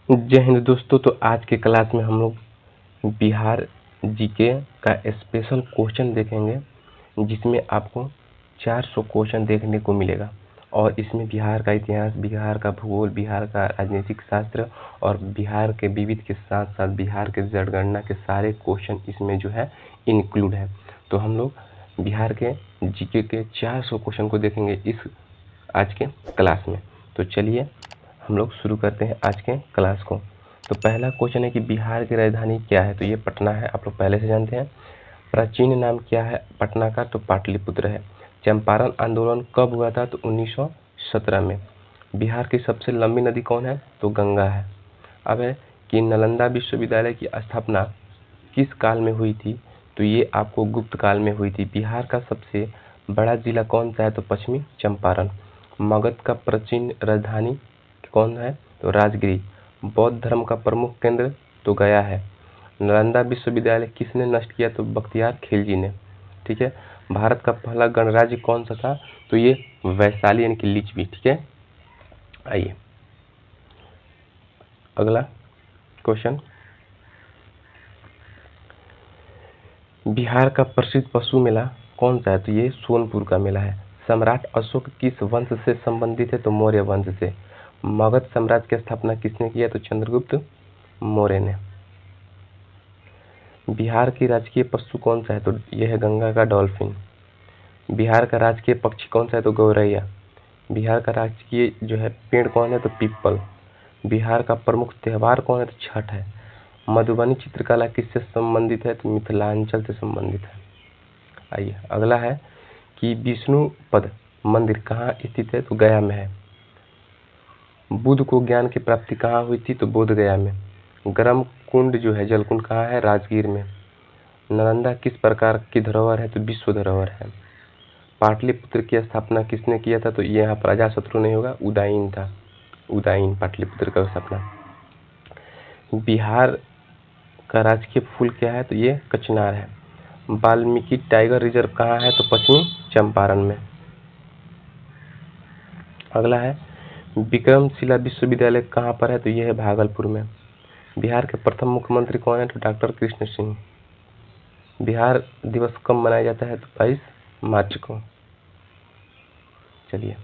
जय हिंद दोस्तों। तो आज के क्लास में हम लोग बिहार जीके का स्पेशल क्वेश्चन देखेंगे, जिसमें आपको 400 क्वेश्चन देखने को मिलेगा। और इसमें बिहार का इतिहास, बिहार का भूगोल, बिहार का राजनीतिक शास्त्र और बिहार के विविध के साथ साथ बिहार के जनगणना के सारे क्वेश्चन इसमें जो है इंक्लूड है। तो हम लोग बिहार के जीके के 400 क्वेश्चन को देखेंगे इस आज के क्लास में। तो चलिए हम लोग शुरू करते हैं आज के क्लास को। तो पहला क्वेश्चन है कि बिहार की राजधानी क्या है। तो ये पटना है, आप लोग पहले से जानते हैं। प्राचीन नाम क्या है पटना का? तो पाटलिपुत्र है। चंपारण आंदोलन कब हुआ था? तो 1917 में। बिहार की सबसे लंबी नदी कौन है? तो गंगा है। अब है कि नालंदा विश्वविद्यालय की स्थापना किस काल में हुई थी? तो ये आपको गुप्त काल में हुई थी। बिहार का सबसे बड़ा जिला कौन सा है? तो पश्चिमी चंपारण। मगध का प्राचीन राजधानी कौन है? तो राजगिरी। बौद्ध धर्म का प्रमुख केंद्र तो गया है। नालंदा विश्वविद्यालय किसने नष्ट किया? तो बख्तियार खिलजी ने। ठीक है। भारत का पहला गणराज्य कौन सा था? तो ये वैशाली यानी कि लिच्छवी। ठीक है। आइए अगला क्वेश्चन। बिहार का प्रसिद्ध पशु मेला कौन सा है? तो ये सोनपुर का मेला है। सम्राट अशोक किस वंश से संबंधित है? तो मौर्य वंश से। मगध साम्राज्य की स्थापना किसने किया? तो चंद्रगुप्त मौर्य ने। बिहार की राजकीय पशु कौन सा है? तो यह है गंगा का डॉल्फिन। बिहार का राजकीय पक्षी कौन सा है? तो गौरैया। बिहार का राजकीय जो है पेड़ कौन है? तो पीपल। बिहार का प्रमुख त्योहार कौन है? तो छठ है। मधुबनी चित्रकला किससे संबंधित है? तो मिथिलांचल से संबंधित है। आइए अगला है कि विष्णुपद मंदिर कहाँ स्थित है? तो गया में है। बुद्ध को ज्ञान की प्राप्ति कहाँ हुई थी? तो बोध गया में। गर्म कुंड जो है जलकुंड कहाँ है? राजगीर में। नालंदा किस प्रकार की धरोहर है? तो विश्व धरोहर है। पाटलिपुत्र की स्थापना किसने किया था? तो ये यहाँ पर अजातशत्रु नहीं होगा, उदयन था। उदयन पाटलिपुत्र का स्थापना। बिहार का राजकीय फूल क्या है? तो ये कचनार है। वाल्मीकि टाइगर रिजर्व कहाँ है? तो पश्चिमी चंपारण में। अगला है विक्रमशिला विश्वविद्यालय कहाँ पर है? तो यह है भागलपुर में। बिहार के प्रथम मुख्यमंत्री कौन है? तो डॉक्टर कृष्ण सिंह। बिहार दिवस कब मनाया जाता है? तो 22 मार्च को। चलिए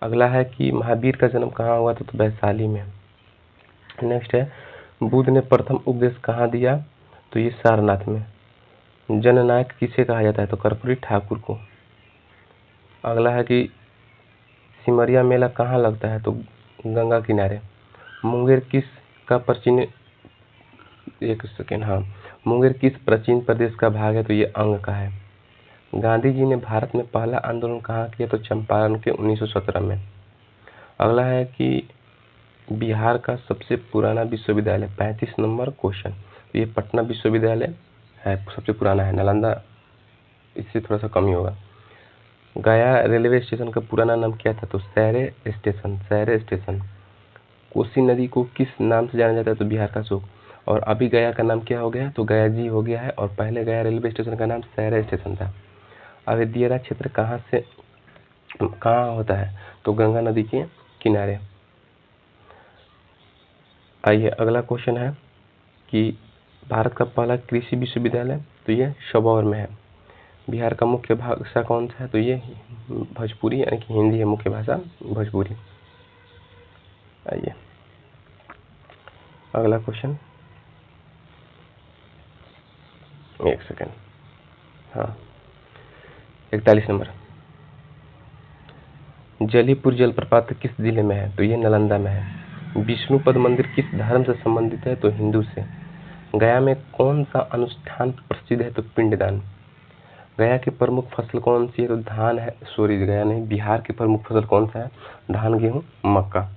अगला है कि महावीर का जन्म कहाँ हुआ था? तो वैशाली में। नेक्स्ट है बुद्ध ने प्रथम उपदेश कहाँ दिया? तो ये सारनाथ में। जननायक किसे कहा जाता है? तो कर्पूरी ठाकुर को। अगला है कि सिमरिया मेला कहाँ लगता है? तो गंगा किनारे। मुंगेर किस का प्राचीन एक सेकेंड हाँ मुंगेर किस प्राचीन प्रदेश का भाग है? तो ये अंग का है। गांधी जी ने भारत में पहला आंदोलन कहाँ किया? तो चंपारण के 1917 में। अगला है कि बिहार का सबसे पुराना विश्वविद्यालय 35 नंबर क्वेश्चन। तो ये पटना विश्वविद्यालय है, सबसे पुराना है। नालंदा इससे थोड़ा सा कम ही होगा। गया रेलवे स्टेशन का पुराना नाम क्या था? तो सैरे स्टेशन। सैरे स्टेशन। कोसी नदी को किस नाम से जाना जाता है? तो बिहार का शोक। और अभी गया का नाम क्या हो गया? तो गया जी हो गया है। और पहले गया रेलवे स्टेशन का नाम सैरे स्टेशन था। अब दियरा क्षेत्र कहाँ होता है? तो गंगा नदी के किनारे। आइए अगला क्वेश्चन है कि भारत का पहला कृषि विश्वविद्यालय तो ये सबौर में है। बिहार का मुख्य भाषा कौन सा है? तो ये भोजपुरी यानी कि हिंदी है मुख्य भाषा, भोजपुरी। आइए अगला क्वेश्चन, एक सेकेंड, हाँ 41 नंबर। जलीपुर जलप्रपात किस जिले में है? तो ये नालंदा में है। विष्णुपद मंदिर किस धर्म से संबंधित है? तो हिंदू से। गया में कौन सा अनुष्ठान प्रसिद्ध है? तो पिंडदान। गया की प्रमुख फसल कौन सी है? तो धान है। सॉरी गया नहीं, बिहार की प्रमुख फसल कौन सा है? धान, गेहूं, मक्का।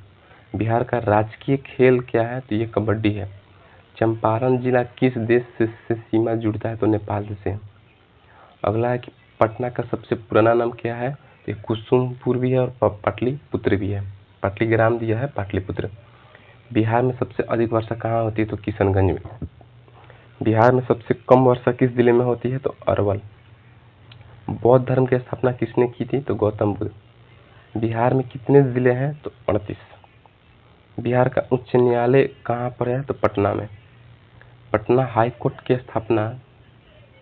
बिहार का राजकीय खेल क्या है? तो ये कबड्डी है। चंपारण जिला किस देश से सीमा जुड़ता है? तो नेपाल से। अगला है कि पटना का सबसे पुराना नाम क्या है? तो कुसुमपुर भी है और पाटलिपुत्र भी है। पाटलिग्राम दिया है, पाटलिपुत्र। बिहार में सबसे अधिक वर्षा कहाँ होती है? तो किशनगंज में। बिहार में सबसे कम वर्षा किस जिले में होती है? तो अरवल। बौद्ध धर्म की स्थापना किसने की थी? तो गौतम बुद्ध। बिहार में कितने जिले हैं? तो 38। बिहार का उच्च न्यायालय कहाँ पर है? तो पटना में। पटना हाई कोर्ट की स्थापना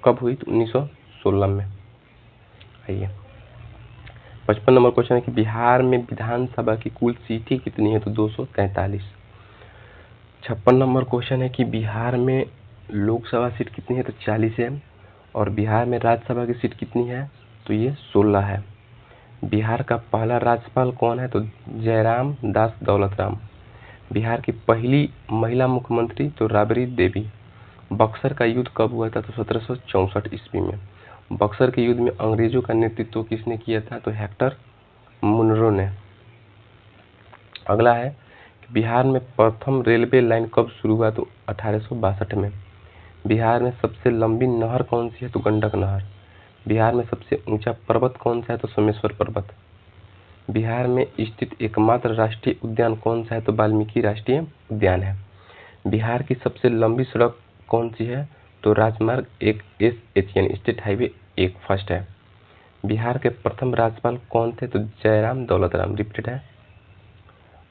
कब हुई? तो 1916 में। आइए 55 नंबर क्वेश्चन है कि बिहार में विधानसभा की कुल सीटें कितनी है? तो 243। 56 नंबर क्वेश्चन है कि बिहार में लोकसभा सीट कितनी है? तो 40 है। और बिहार में राज्यसभा की सीट कितनी है? तो ये 16 है। बिहार का पहला राज्यपाल कौन है? तो जयराम दास दौलत राम। बिहार की पहली महिला मुख्यमंत्री तो राबड़ी देवी। बक्सर का युद्ध कब हुआ था? तो 1764 ईस्वी में। बक्सर के युद्ध में अंग्रेजों का नेतृत्व किसने किया था? तो हेक्टर मुनरो ने। अगला है कि बिहार में प्रथम रेलवे लाइन कब शुरू हुआ? तो 1862 में। बिहार में सबसे लंबी नहर कौन सी है? तो गंडक नहर। बिहार में सबसे ऊंचा पर्वत कौन सा है? तो सोमेश्वर पर्वत। बिहार में स्थित एकमात्र राष्ट्रीय उद्यान कौन सा है? तो वाल्मीकि राष्ट्रीय उद्यान है। बिहार की सबसे लंबी सड़क कौन सी है? तो राजमार्ग 1 SHN स्टेट हाईवे 1 फर्स्ट है। बिहार के प्रथम राज्यपाल कौन थे? तो जयराम दौलत राम। रिपीटेड है।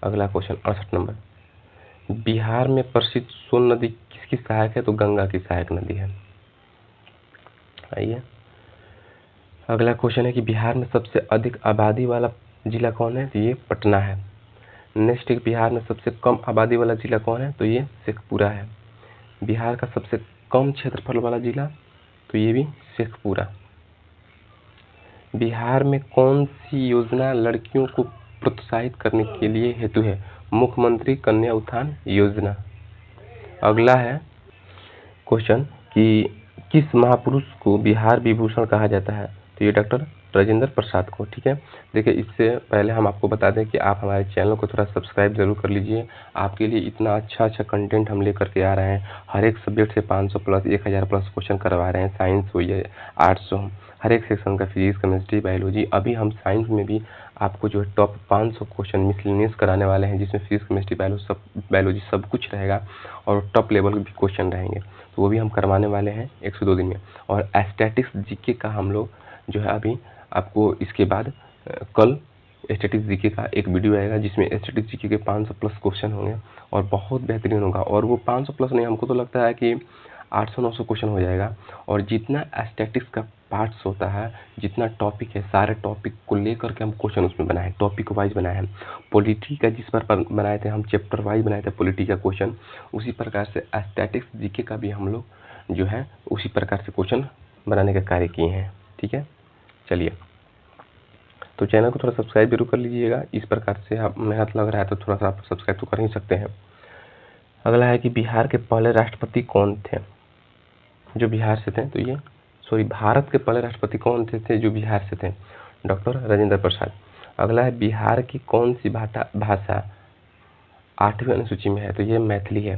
अगला क्वेश्चन 68 नंबर। बिहार में प्रसिद्ध सोन नदी किसकी सहायक है? तो गंगा की सहायक नदी है। आइए अगला क्वेश्चन है कि बिहार में सबसे अधिक आबादी वाला जिला कौन है? तो ये पटना है। नेक्स्ट है बिहार में सबसे कम आबादी वाला जिला कौन है? तो ये शेखपुरा है। बिहार का सबसे कम क्षेत्रफल वाला जिला तो ये भी शेखपुरा। बिहार में कौन सी योजना लड़कियों को प्रोत्साहित करने के लिए हेतु है? मुख्यमंत्री कन्या उत्थान योजना। अगला है क्वेश्चन कि किस महापुरुष को बिहार विभूषण कहा जाता है? तो ये डॉक्टर राजेंद्र प्रसाद को। ठीक है, देखिए इससे पहले हम आपको बता दें कि आप हमारे चैनल को थोड़ा सब्सक्राइब जरूर कर लीजिए। आपके लिए इतना अच्छा कंटेंट हम लेकर के आ रहे हैं। हर एक सब्जेक्ट से 500 प्लस 1000 प्लस क्वेश्चन करवा रहे हैं। साइंस हो या आर्ट्स हो, हर एक सेक्शन का, फिजिक्स, केमिस्ट्री, बायोलॉजी। अभी हम साइंस में भी आपको जो है टॉप 500 क्वेश्चन मिसलेनियस कराने वाले हैं, जिसमें फिजिक्स, केमिस्ट्री, बायोलॉजी सब कुछ रहेगा और टॉप लेवल के भी क्वेश्चन रहेंगे। तो वो भी हम करवाने वाले हैं 1 से 2 दिन में। और स्टैटिक्स जीके का हम लोग जो है अभी आपको इसके बाद कल स्टैटिक्स जीके का एक वीडियो आएगा, जिसमें स्टैटिक्स जीके के 500 प्लस क्वेश्चन होंगे और बहुत बेहतरीन होगा। और वो 500 प्लस नहीं, हमको तो लगता है कि 800-900 क्वेश्चन हो जाएगा। और जितना स्टैटिक्स का पार्ट्स होता है, जितना टॉपिक है, सारे टॉपिक को लेकर के हम क्वेश्चन उसमें बनाए हैं, टॉपिक वाइज बनाए हैं। पॉलिटी का जिस पर बनाए थे हम, चैप्टर वाइज बनाए थे पॉलिटी का क्वेश्चन, उसी प्रकार से स्टैटिक्स जीके का भी हम लोग जो है उसी प्रकार से क्वेश्चन बनाने का कार्य किए हैं। ठीक है, चलिए तो चैनल को थोड़ा सब्सक्राइब जरूर कर लीजिएगा। इस प्रकार से आप मेहनत लग रहा है तो थोड़ा सा आप सब्सक्राइब तो कर ही सकते हैं। अगला है कि बिहार के पहले राष्ट्रपति कौन थे जो बिहार से थे? तो ये भारत के पहले राष्ट्रपति कौन थे जो बिहार से थे? डॉक्टर राजेंद्र प्रसाद। अगला है बिहार की कौन सी भाषा 8वीं अनुसूची में है? तो ये मैथिली है।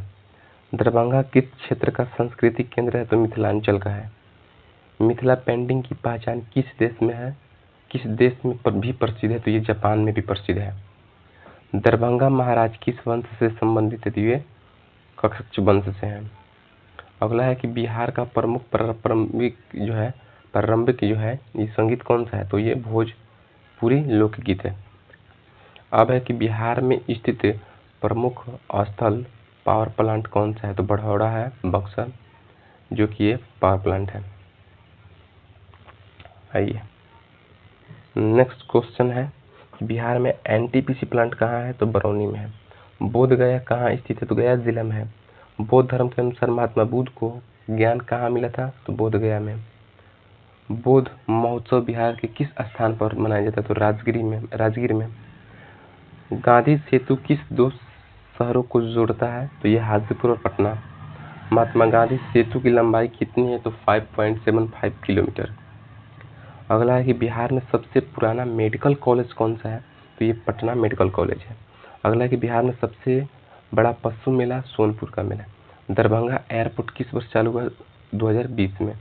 दरभंगा किस क्षेत्र का सांस्कृतिक केंद्र है? तो मिथिलांचल का है। मिथिला पेंटिंग की पहचान किस देश में है, किस देश में भी प्रसिद्ध है? तो ये जापान में भी प्रसिद्ध है। दरभंगा महाराज किस वंश से संबंधित है? तो ये कच्छप वंश से है। अगला है कि बिहार का प्रमुख प्रारंभिक जो है ये संगीत कौन सा है? तो ये भोजपुरी लोकगीत है। अब है कि बिहार में स्थित प्रमुख स्थल पावर प्लांट कौन सा है? तो बढ़ौरा है, बक्सर, जो कि ये पावर प्लांट है। आइए नेक्स्ट क्वेश्चन है कि बिहार में एनटीपीसी प्लांट कहाँ है? तो बरौनी में है। बोध गया कहाँ स्थित है? तो गया जिला में है। बौद्ध धर्म के अनुसार महात्मा बुद्ध को ज्ञान कहाँ मिला था? तो बोध गया में। बौद्ध महोत्सव बिहार के किस स्थान पर मनाया जाता है? तो राजगीर में। गांधी सेतु किस दो शहरों को जोड़ता है? तो ये हाजीपुर और पटना। महात्मा गांधी सेतु की लंबाई कितनी है? तो 5.75 किलोमीटर। अगला है कि बिहार में सबसे पुराना मेडिकल कॉलेज कौन सा है? तो ये पटना मेडिकल कॉलेज है। अगला है कि बिहार में सबसे बड़ा पशु मेला सोनपुर का मेला। दरभंगा एयरपोर्ट किस वर्ष चालू हुआ? 2020 में।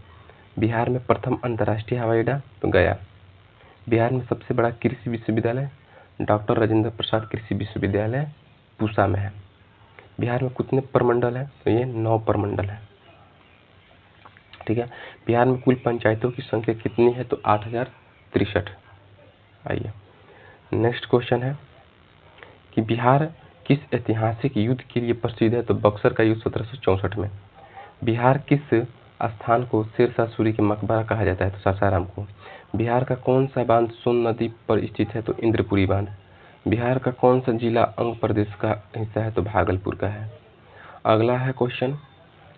बिहार में प्रथम अंतर्राष्ट्रीय हवाई अड्डा? तो गया। बिहार में सबसे बड़ा कृषि विश्वविद्यालय डॉक्टर राजेंद्र प्रसाद कृषि विश्वविद्यालय पूसा में है। बिहार में कितने प्रमंडल है? तो ये 9 प्रमंडल है। ठीक है, बिहार में कुल पंचायतों की संख्या कितनी है? तो 8063। आइए नेक्स्ट क्वेश्चन है कि बिहार किस ऐतिहासिक युद्ध के लिए प्रसिद्ध है? तो बक्सर का युद्ध 1764 में। बिहार किस स्थान को शेरशाह सूरी के मकबरा कहा जाता है? तो सासाराम को। बिहार का कौन सा बांध सोन नदी पर स्थित है? तो इंद्रपुरी बांध। बिहार का कौन सा जिला अंग प्रदेश का हिस्सा है? तो भागलपुर का है। अगला है क्वेश्चन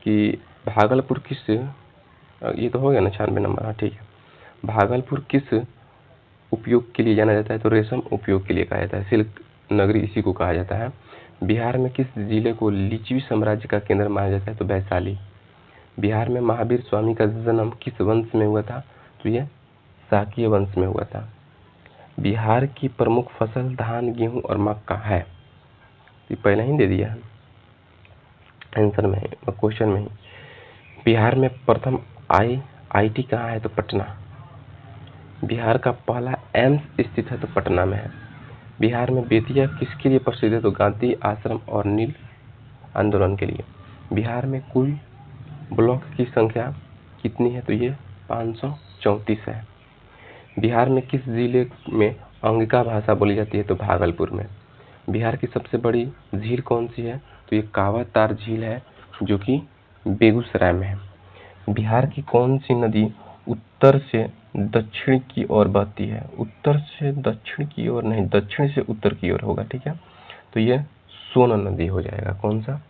कि भागलपुर किस, ये तो हो गया ना 96 नंबर, हाँ ठीक है। भागलपुर किस उपयोग के लिए जाना जाता है? तो रेशम उपयोग के लिए कहा जाता है, सिल्क नगरी इसी को कहा जाता है। बिहार में किस जिले को लिच्छवी साम्राज्य का केंद्र माना जाता है? तो वैशाली। बिहार में महावीर स्वामी का जन्म किस वंश में हुआ था? तो ये शाक्य वंश में हुआ था। बिहार की प्रमुख फसल धान, गेहूं और मक्का है। ये पहले ही दे दिया है आंसर में, क्वेश्चन में ही। बिहार में प्रथम IIT कहाँ है? तो पटना। बिहार का पहला एम्स स्थित है? तो पटना में है। बिहार में बेतिया किसके लिए प्रसिद्ध है? तो गांधी आश्रम और नील आंदोलन के लिए। बिहार में कुल ब्लॉक की संख्या कितनी है? तो ये 534 है। बिहार में किस जिले में अंगिका भाषा बोली जाती है? तो भागलपुर में। बिहार की सबसे बड़ी झील कौन सी है? तो ये कांवड़ तार झील है, जो कि बेगूसराय में है। बिहार की कौन सी नदी उत्तर से दक्षिण की ओर बहती है? उत्तर से दक्षिण की ओर नहीं, दक्षिण से उत्तर की ओर होगा, ठीक है। तो ये सोन नदी हो जाएगा। कौन सा?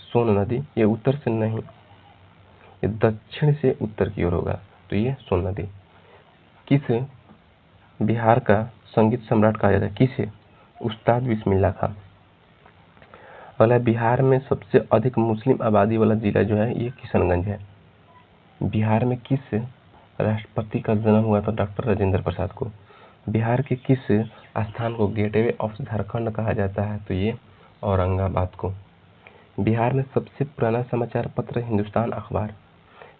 सोन नदी। ये उत्तर से नहीं, ये दक्षिण से उत्तर की ओर होगा, तो ये सोन नदी। किस बिहार का संगीत सम्राट कहा जाता है? किसे? उस्ताद बिस्मिल्लाह खां। अगला, बिहार में सबसे अधिक मुस्लिम आबादी वाला जिला जो है ये किशनगंज है। बिहार में किस राष्ट्रपति का जन्म हुआ था? डॉक्टर राजेंद्र प्रसाद को। बिहार के किस स्थान को गेटवे ऑफ झारखंड कहा जाता है? तो ये औरंगाबाद को। बिहार में सबसे पुराना समाचार पत्र हिंदुस्तान अखबार।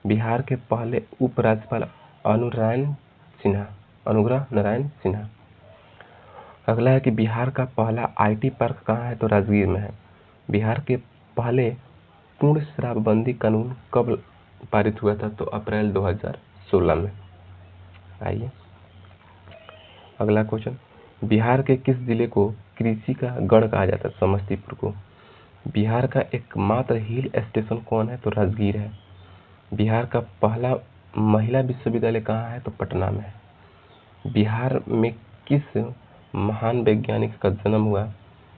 बिहार के पहले उपराज्यपाल अनुग्रह नारायण सिन्हा। अगला है कि बिहार का पहला IT पार्क कहाँ है? तो राजगीर में है। बिहार के पहले पूर्ण शराबबंदी कानून कब पारित हुआ था? तो अप्रैल 2016 में। आइए अगला क्वेश्चन, बिहार के किस जिले को कृषि का गढ़ कहा जाता है? समस्तीपुर को। बिहार का एकमात्र हिल स्टेशन कौन है? तो राजगीर है। बिहार का पहला महिला विश्वविद्यालय कहाँ है? तो पटना में है। बिहार में किस महान वैज्ञानिक का जन्म हुआ?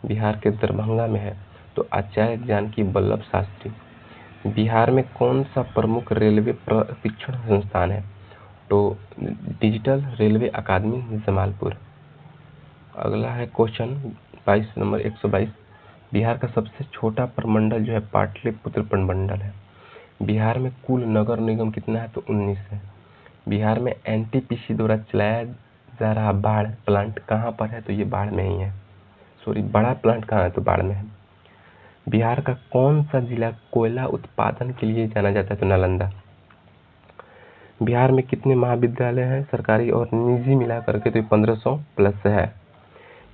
बिहार के दरभंगा में है, तो आचार्य जानकी वल्लभ शास्त्री। बिहार में कौन सा प्रमुख रेलवे प्रशिक्षण संस्थान है? तो डिजिटल रेलवे अकादमी जमालपुर। अगला है क्वेश्चन 22 नंबर 122, बिहार का सबसे छोटा प्रमंडल जो है पाटलिपुत्र प्रमंडल है। बिहार में कुल नगर निगम कितना है? तो 19 है। बिहार में NTPC द्वारा चलाया जा रहा बाढ़ प्लांट कहाँ पर है? तो ये बाढ़ में ही है। सॉरी, बड़ा प्लांट कहाँ है? तो बाढ़ में है। बिहार का कौन सा जिला कोयला उत्पादन के लिए जाना जाता है? तो नालंदा। बिहार में कितने महाविद्यालय हैं सरकारी और निजी मिला करके? तो 1500 प्लस है।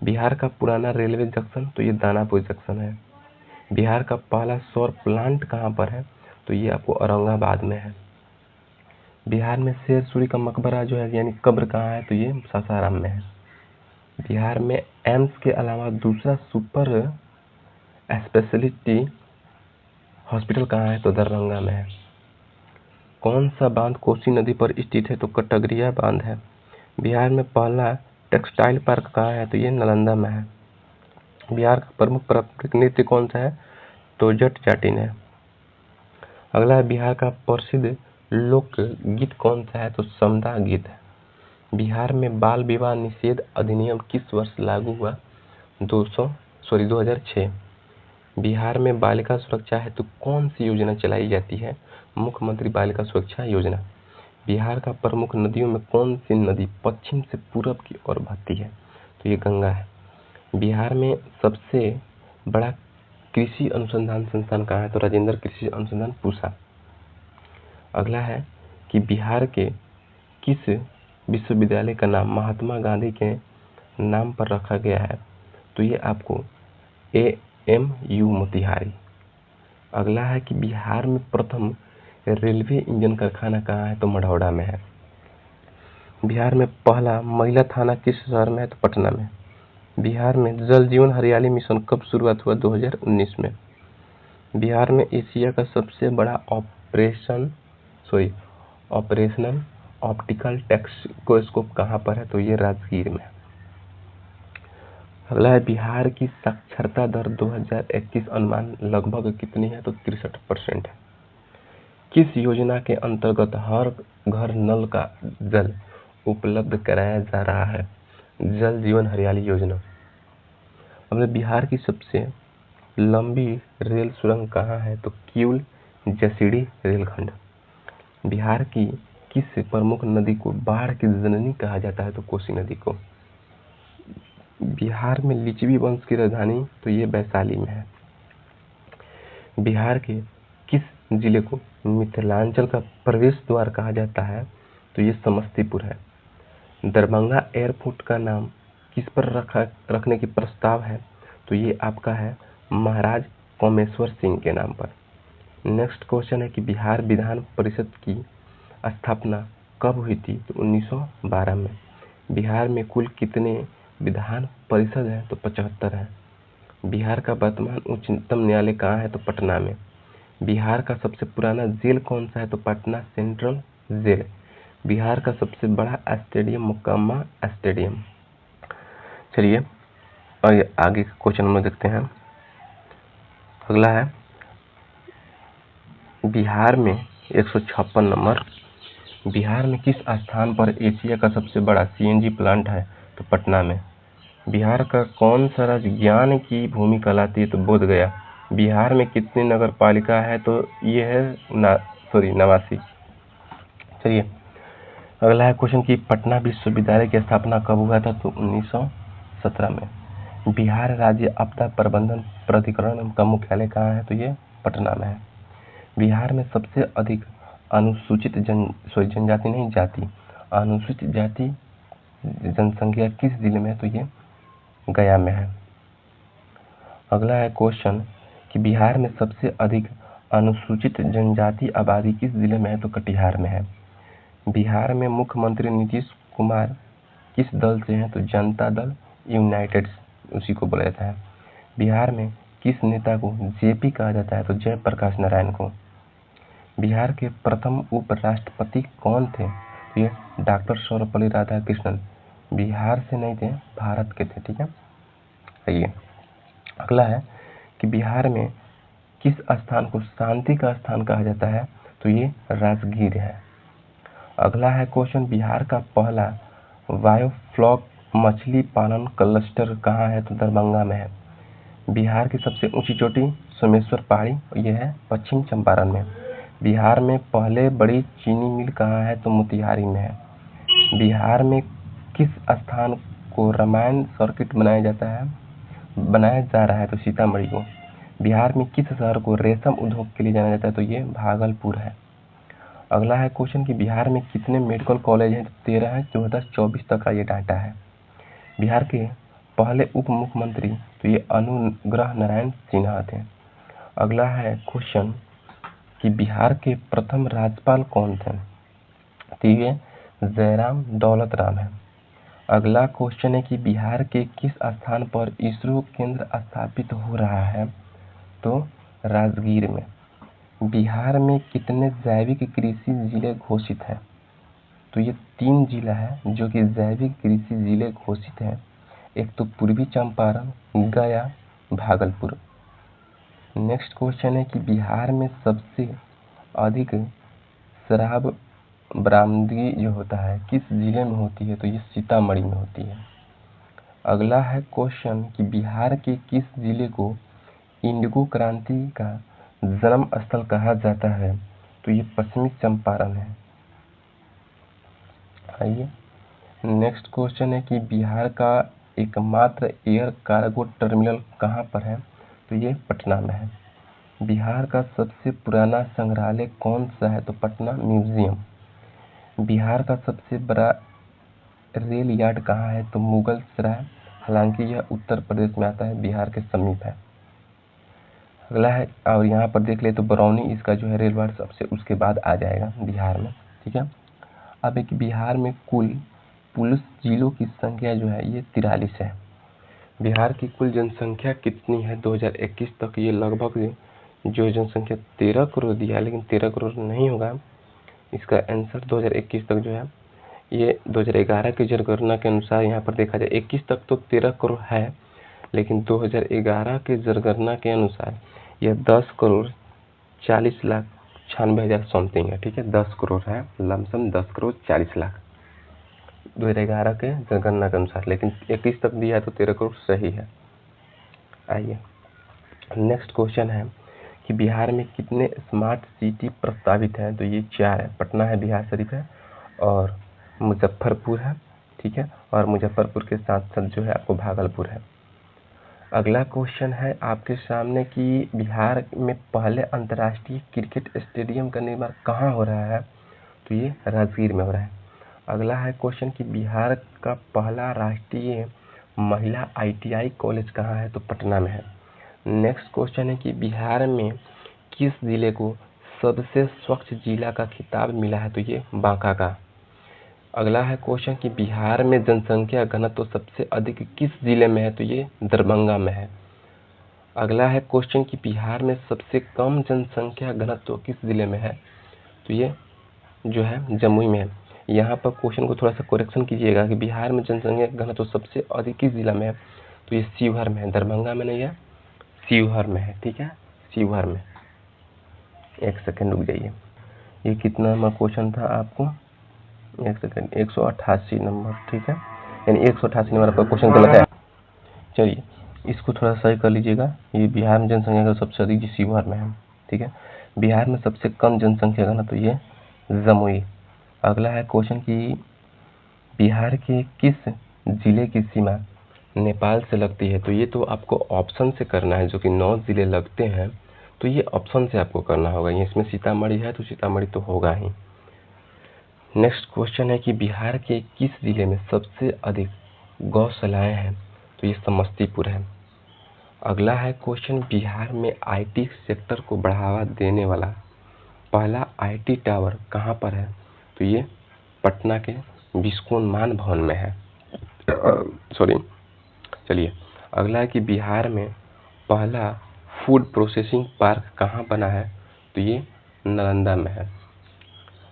बिहार का पुराना रेलवे जंक्शन तो ये दानापुर जंक्शन है। बिहार का पहला सौर प्लांट कहाँ पर है? तो ये आपको औरंगाबाद में है। बिहार में शेर सूरी का मकबरा जो है यानी कब्र कहाँ है? तो ये सासाराम में है। बिहार में एम्स के अलावा दूसरा सुपर स्पेशलिटी हॉस्पिटल कहाँ है? तो दरभंगा में है। कौन सा बांध कोसी नदी पर स्थित है? तो कटगरिया बांध है। बिहार में पहला टेक्सटाइल पार्क कहाँ है? तो ये नालंदा में है। बिहार का प्रमुख पारंपरिक नृत्य कौन सा है? तो जट जाटिन है। अगला है, बिहार का प्रसिद्ध लोक गीत कौन सा है? तो समदा गीत है। बिहार में बाल विवाह निषेध अधिनियम किस वर्ष लागू हुआ? 2006। बिहार में बालिका सुरक्षा हेतु कौन सी योजना चलाई जाती है? मुख्यमंत्री बालिका सुरक्षा योजना। बिहार का प्रमुख नदियों में कौन सी नदी पश्चिम से पूरब की ओर बहती है? तो ये गंगा है। बिहार में सबसे बड़ा कृषि अनुसंधान संस्थान कहाँ है? तो राजेंद्र कृषि अनुसंधान पूसा। अगला है कि बिहार के किस विश्वविद्यालय का नाम महात्मा गांधी के नाम पर रखा गया है? तो ये आपको AMU मोतिहारी। अगला है कि बिहार में प्रथम रेलवे इंजन कारखाना कहाँ है? तो मढ़ौरा में है। बिहार में पहला महिला थाना किस शहर में है? तो पटना में। बिहार में जल जीवन हरियाली मिशन कब शुरुआत हुआ? 2019 में। बिहार में एशिया का सबसे बड़ा ऑपरेशनल ऑप्टिकल टेलीस्कोप कहाँ पर है? तो ये राजगीर में। अगला है बिहार की साक्षरता दर 2021 अनुमान लगभग कितनी है? तो 63% है। किस योजना के अंतर्गत हर घर नल का जल उपलब्ध कराया जा रहा है? जल जीवन हरियाली योजना। हमने बिहार की सबसे लंबी रेल सुरंग कहाँ है? तो किउल जसीडीह रेलखंड। बिहार की किस प्रमुख नदी को बाढ़ की जननी कहा जाता है? तो कोसी नदी को। बिहार में लिच्छवी वंश की राजधानी तो ये वैशाली में है। बिहार के किस जिले को मिथिलांचल का प्रवेश द्वार कहा जाता है? तो ये समस्तीपुर है। दरभंगा एयरपोर्ट का नाम किस पर रखने की प्रस्ताव है? तो ये आपका है महाराज कामेश्वर सिंह के नाम पर। नेक्स्ट क्वेश्चन है कि बिहार विधान परिषद की स्थापना कब हुई थी? तो 1912 में। बिहार में कुल कितने विधान परिषद है? तो 75 है। बिहार का वर्तमान उच्चतम न्यायालय कहाँ है? तो पटना में। बिहार का सबसे पुराना जेल कौन सा है? तो पटना सेंट्रल जेल। बिहार का सबसे बड़ा स्टेडियम मोकामा स्टेडियम। चलिए और आगे के क्वेश्चन में देखते हैं। अगला है बिहार में 156 नंबर। बिहार में किस स्थान पर एशिया का सबसे बड़ा सीएनजी प्लांट है? तो पटना में। बिहार का कौन सा राज्य ज्ञान की भूमि कहलाती है? तो बोध गया। बिहार में कितनी नगर पालिका है? तो ये है 89। चलिए अगला है क्वेश्चन कि पटना विश्वविद्यालय की स्थापना कब हुआ था? तो 1917 में। बिहार राज्य आपदा प्रबंधन प्राधिकरण का मुख्यालय कहाँ है? तो ये पटना में है। बिहार में सबसे अधिक अनुसूचित अनुसूचित जाति जनसंख्या किस जिले में है? तो ये गया में है। अगला है क्वेश्चन कि बिहार में सबसे अधिक अनुसूचित जनजाति आबादी किस जिले में है? तो कटिहार में है। बिहार में मुख्यमंत्री नीतीश कुमार किस दल से हैं? तो जनता दल यूनाइटेड, उसी को बोला जाता है। बिहार में किस नेता को जेपी कहा जाता है? तो जयप्रकाश नारायण को। बिहार के प्रथम उपराष्ट्रपति कौन थे? तो ये डॉक्टर सर्वपल्ली राधाकृष्णन। बिहार से नहीं थे, भारत के थे। ठीक है। आइए अगला है कि बिहार में किस स्थान को शांति का स्थान कहा जाता है? तो ये राजगीर है। अगला है क्वेश्चन बिहार का पहला बायोफ्लॉक मछली पालन क्लस्टर कहाँ है? तो दरभंगा में है। बिहार की सबसे ऊंची चोटी सोमेश्वर पहाड़ी, यह है पश्चिम चंपारण में। बिहार में पहले बड़ी चीनी मिल कहाँ है? तो मोतिहारी में है। बिहार में किस स्थान को रामायण सर्किट बनाया जा रहा है? तो सीतामढ़ी को। बिहार में किस शहर को रेशम उद्योग के लिए जाना जाता है? तो ये भागलपुर है। अगला है क्वेश्चन कि बिहार में कितने मेडिकल कॉलेज हैं? तो 13 है। 2024 तक का ये डाटा है। बिहार के पहले उप मुख्यमंत्री तो ये अनुग्रह नारायण सिन्हा थे। अगला है क्वेश्चन कि बिहार के प्रथम राज्यपाल कौन थे? तो ये जयराम दौलत राम है। अगला क्वेश्चन है कि बिहार के किस स्थान पर इसरो केंद्र स्थापित हो रहा है? तो राजगीर में। बिहार में कितने जैविक कृषि जिले घोषित हैं? तो ये 3 जिला है जो कि जैविक कृषि जिले घोषित हैं। एक तो पूर्वी चंपारण, गया, भागलपुर। नेक्स्ट क्वेश्चन है कि बिहार में सबसे अधिक शराब बरामदगी जो होता है किस जिले में होती है? तो ये सीतामढ़ी में होती है। अगला है क्वेश्चन कि बिहार के किस जिले को इंडिगो क्रांति का जन्म स्थल कहा जाता है? तो ये पश्चिमी चंपारण है। आइए नेक्स्ट क्वेश्चन है कि बिहार का एकमात्र एयर कार्गो टर्मिनल कहाँ पर है? तो ये पटना में है। बिहार का सबसे पुराना संग्रहालय कौन सा है? तो पटना म्यूजियम। बिहार का सबसे बड़ा रेल यार्ड कहाँ है? तो मुगल सराय, हालांकि यह उत्तर प्रदेश में आता है, बिहार के समीप है। अगला है और यहाँ पर देख ले तो बरौनी इसका जो है रेल यार्ड सबसे उसके बाद आ जाएगा बिहार में। ठीक है। अब एक बिहार में कुल पुलिस जिलों की संख्या जो है ये 43 है। बिहार की कुल जनसंख्या कितनी है 2021 तक? ये लगभग जो जनसंख्या 13 करोड़ दिया है, लेकिन 13 करोड़ नहीं होगा। इसका आंसर 2021 तक जो है, ये 2011 की जनगणना के अनुसार यहाँ पर देखा जाए 21 तक तो 13 करोड़ है, लेकिन 2011 के जनगणना के अनुसार यह 10 करोड़ 40 लाख 96,000 समथिंग है। ठीक है, 10 करोड़ है, लमसम 10 करोड़ 40 लाख 2011 के जनगणना के अनुसार, लेकिन 21 तक दिया है तो 13 करोड़ सही है। आइए नेक्स्ट क्वेश्चन है कि बिहार में कितने स्मार्ट सिटी प्रस्तावित हैं? तो ये 4 है। पटना है, बिहार शरीफ है, और मुजफ्फरपुर है। ठीक है, और मुजफ्फरपुर के साथ साथ जो है आपको भागलपुर है। अगला क्वेश्चन है आपके सामने कि बिहार में पहले अंतर्राष्ट्रीय क्रिकेट स्टेडियम का निर्माण कहाँ हो रहा है? तो ये राजगीर में हो रहा है। अगला है क्वेश्चन कि बिहार का पहला राष्ट्रीय महिला ITI कॉलेज कहाँ है? तो पटना में है। नेक्स्ट क्वेश्चन है कि बिहार में किस जिले को सबसे स्वच्छ जिला का खिताब मिला है? तो ये बांका का। अगला है क्वेश्चन कि बिहार में जनसंख्या घनत्व सबसे अधिक किस जिले में है? तो ये दरभंगा में है। अगला है क्वेश्चन कि बिहार में सबसे कम जनसंख्या घनत्व किस जिले में है? तो ये जो है जमुई में है। यहाँ पर क्वेश्चन को थोड़ा सा करेक्शन कीजिएगा कि बिहार में जनसंख्या घनत्व सबसे अधिक किस जिला में है? तो ये शिवहर में है, दरभंगा में नहीं है, शिवहर में है। ठीक है, शिवहर में। एक सेकेंड रुक जाइए। ये कितना नंबर क्वेश्चन था आपको? एक सेकेंड, 188 नंबर। ठीक है, यानी 188 नंबर आपका क्वेश्चन गलत है। चलिए इसको थोड़ा सही कर लीजिएगा। ये बिहार में जनसंख्या का सबसे अधिक शिवहर में है। ठीक है, बिहार में सबसे कम जनसंख्या का ना तो ये जमुई। अगला है क्वेश्चन कि बिहार के किस जिले की सीमा नेपाल से लगती है? तो ये तो आपको ऑप्शन से करना है, जो कि 9 जिले लगते हैं, तो ये ऑप्शन से आपको करना होगा। इसमें सीतामढ़ी है तो सीतामढ़ी तो होगा ही। नेक्स्ट क्वेश्चन है कि बिहार के किस जिले में सबसे अधिक गौशालाएं हैं? तो ये समस्तीपुर है। अगला है क्वेश्चन, बिहार में IT सेक्टर को बढ़ावा देने वाला पहला IT टावर कहाँ पर है? तो ये पटना के विस्कोन मान भवन में है। सॉरी। चलिए अगला है कि बिहार में पहला फूड प्रोसेसिंग पार्क कहाँ बना है? तो ये नालंदा में है।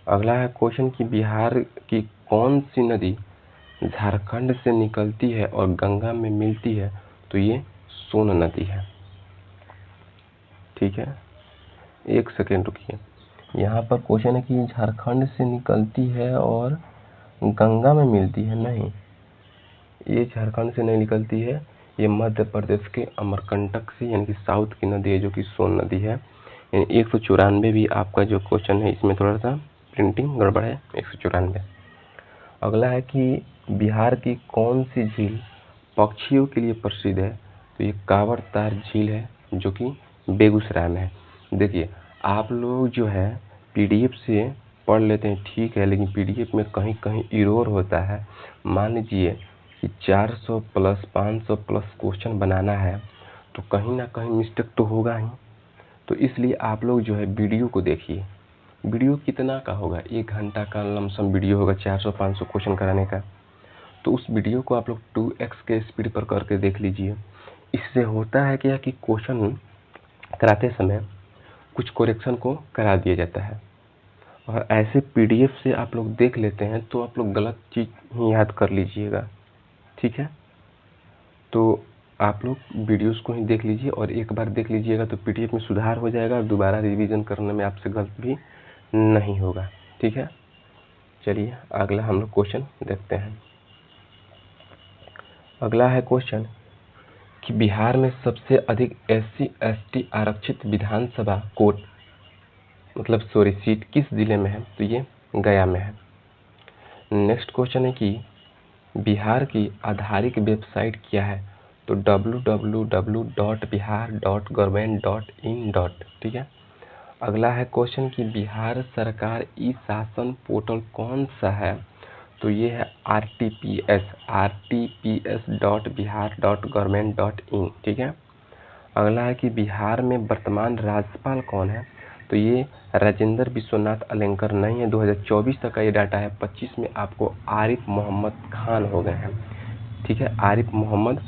अगला है क्वेश्चन कि बिहार की कौन सी नदी झारखंड से निकलती है और गंगा में मिलती है? तो ये सोन नदी है। ठीक है, एक सेकेंड रुकिए। यहाँ पर क्वेश्चन है कि झारखंड से निकलती है और गंगा में मिलती है। नहीं, ये झारखंड से नहीं निकलती है, ये मध्य प्रदेश के अमरकंटक से, यानी कि साउथ की नदी है, जो कि सोन नदी है। यानी 194 भी आपका जो क्वेश्चन है इसमें थोड़ा सा प्रिंटिंग गड़बड़ है, 194। अगला है कि बिहार की कौन सी झील पक्षियों के लिए प्रसिद्ध है? तो ये कांवरतार झील है, जो कि बेगूसराय में है। देखिए आप लोग जो है PDF से पढ़ लेते हैं, ठीक है, लेकिन PDF में कहीं कहीं इरोर होता है। मान लीजिए कि 400 प्लस 500 प्लस क्वेश्चन बनाना है तो कहीं ना कहीं मिस्टेक तो होगा ही। तो इसलिए आप लोग जो है वीडियो को देखिए। वीडियो कितना का होगा? 1 घंटा का लमसम वीडियो होगा 400-500 क्वेश्चन कराने का। तो उस वीडियो को आप लोग 2x के स्पीड पर करके देख लीजिए। इससे होता है क्या कि क्वेश्चन कराते समय कुछ करेक्शन को करा दिया जाता है, और ऐसे PDF से आप लोग देख लेते हैं तो आप लोग गलत चीज़ ही याद कर लीजिएगा। ठीक है, तो आप लोग वीडियोस को ही देख लीजिए, और एक बार देख लीजिएगा तो PDF में सुधार हो जाएगा और दोबारा रिवीजन करने में आपसे गलत भी नहीं होगा। ठीक है, चलिए अगला हम लोग क्वेश्चन देखते हैं। अगला है क्वेश्चन कि बिहार में सबसे अधिक SC/ST आरक्षित विधानसभा कोर्ट सीट किस जिले में है? तो ये गया में है। नेक्स्ट क्वेश्चन है कि बिहार की आधारिक वेबसाइट क्या है? तो www.bihar.government.in. ठीक है। अगला है क्वेश्चन कि बिहार सरकार ई-शासन पोर्टल कौन सा है? तो ये है rtps.bihar.government.in. ठीक है। अगला है कि बिहार में वर्तमान राज्यपाल कौन है? तो ये राजेंद्र विश्वनाथ अलेंकर नहीं है। 2024 तक का ये डाटा है, 25 में आपको आरिफ मोहम्मद खान हो गए हैं। ठीक है, आरिफ मोहम्मद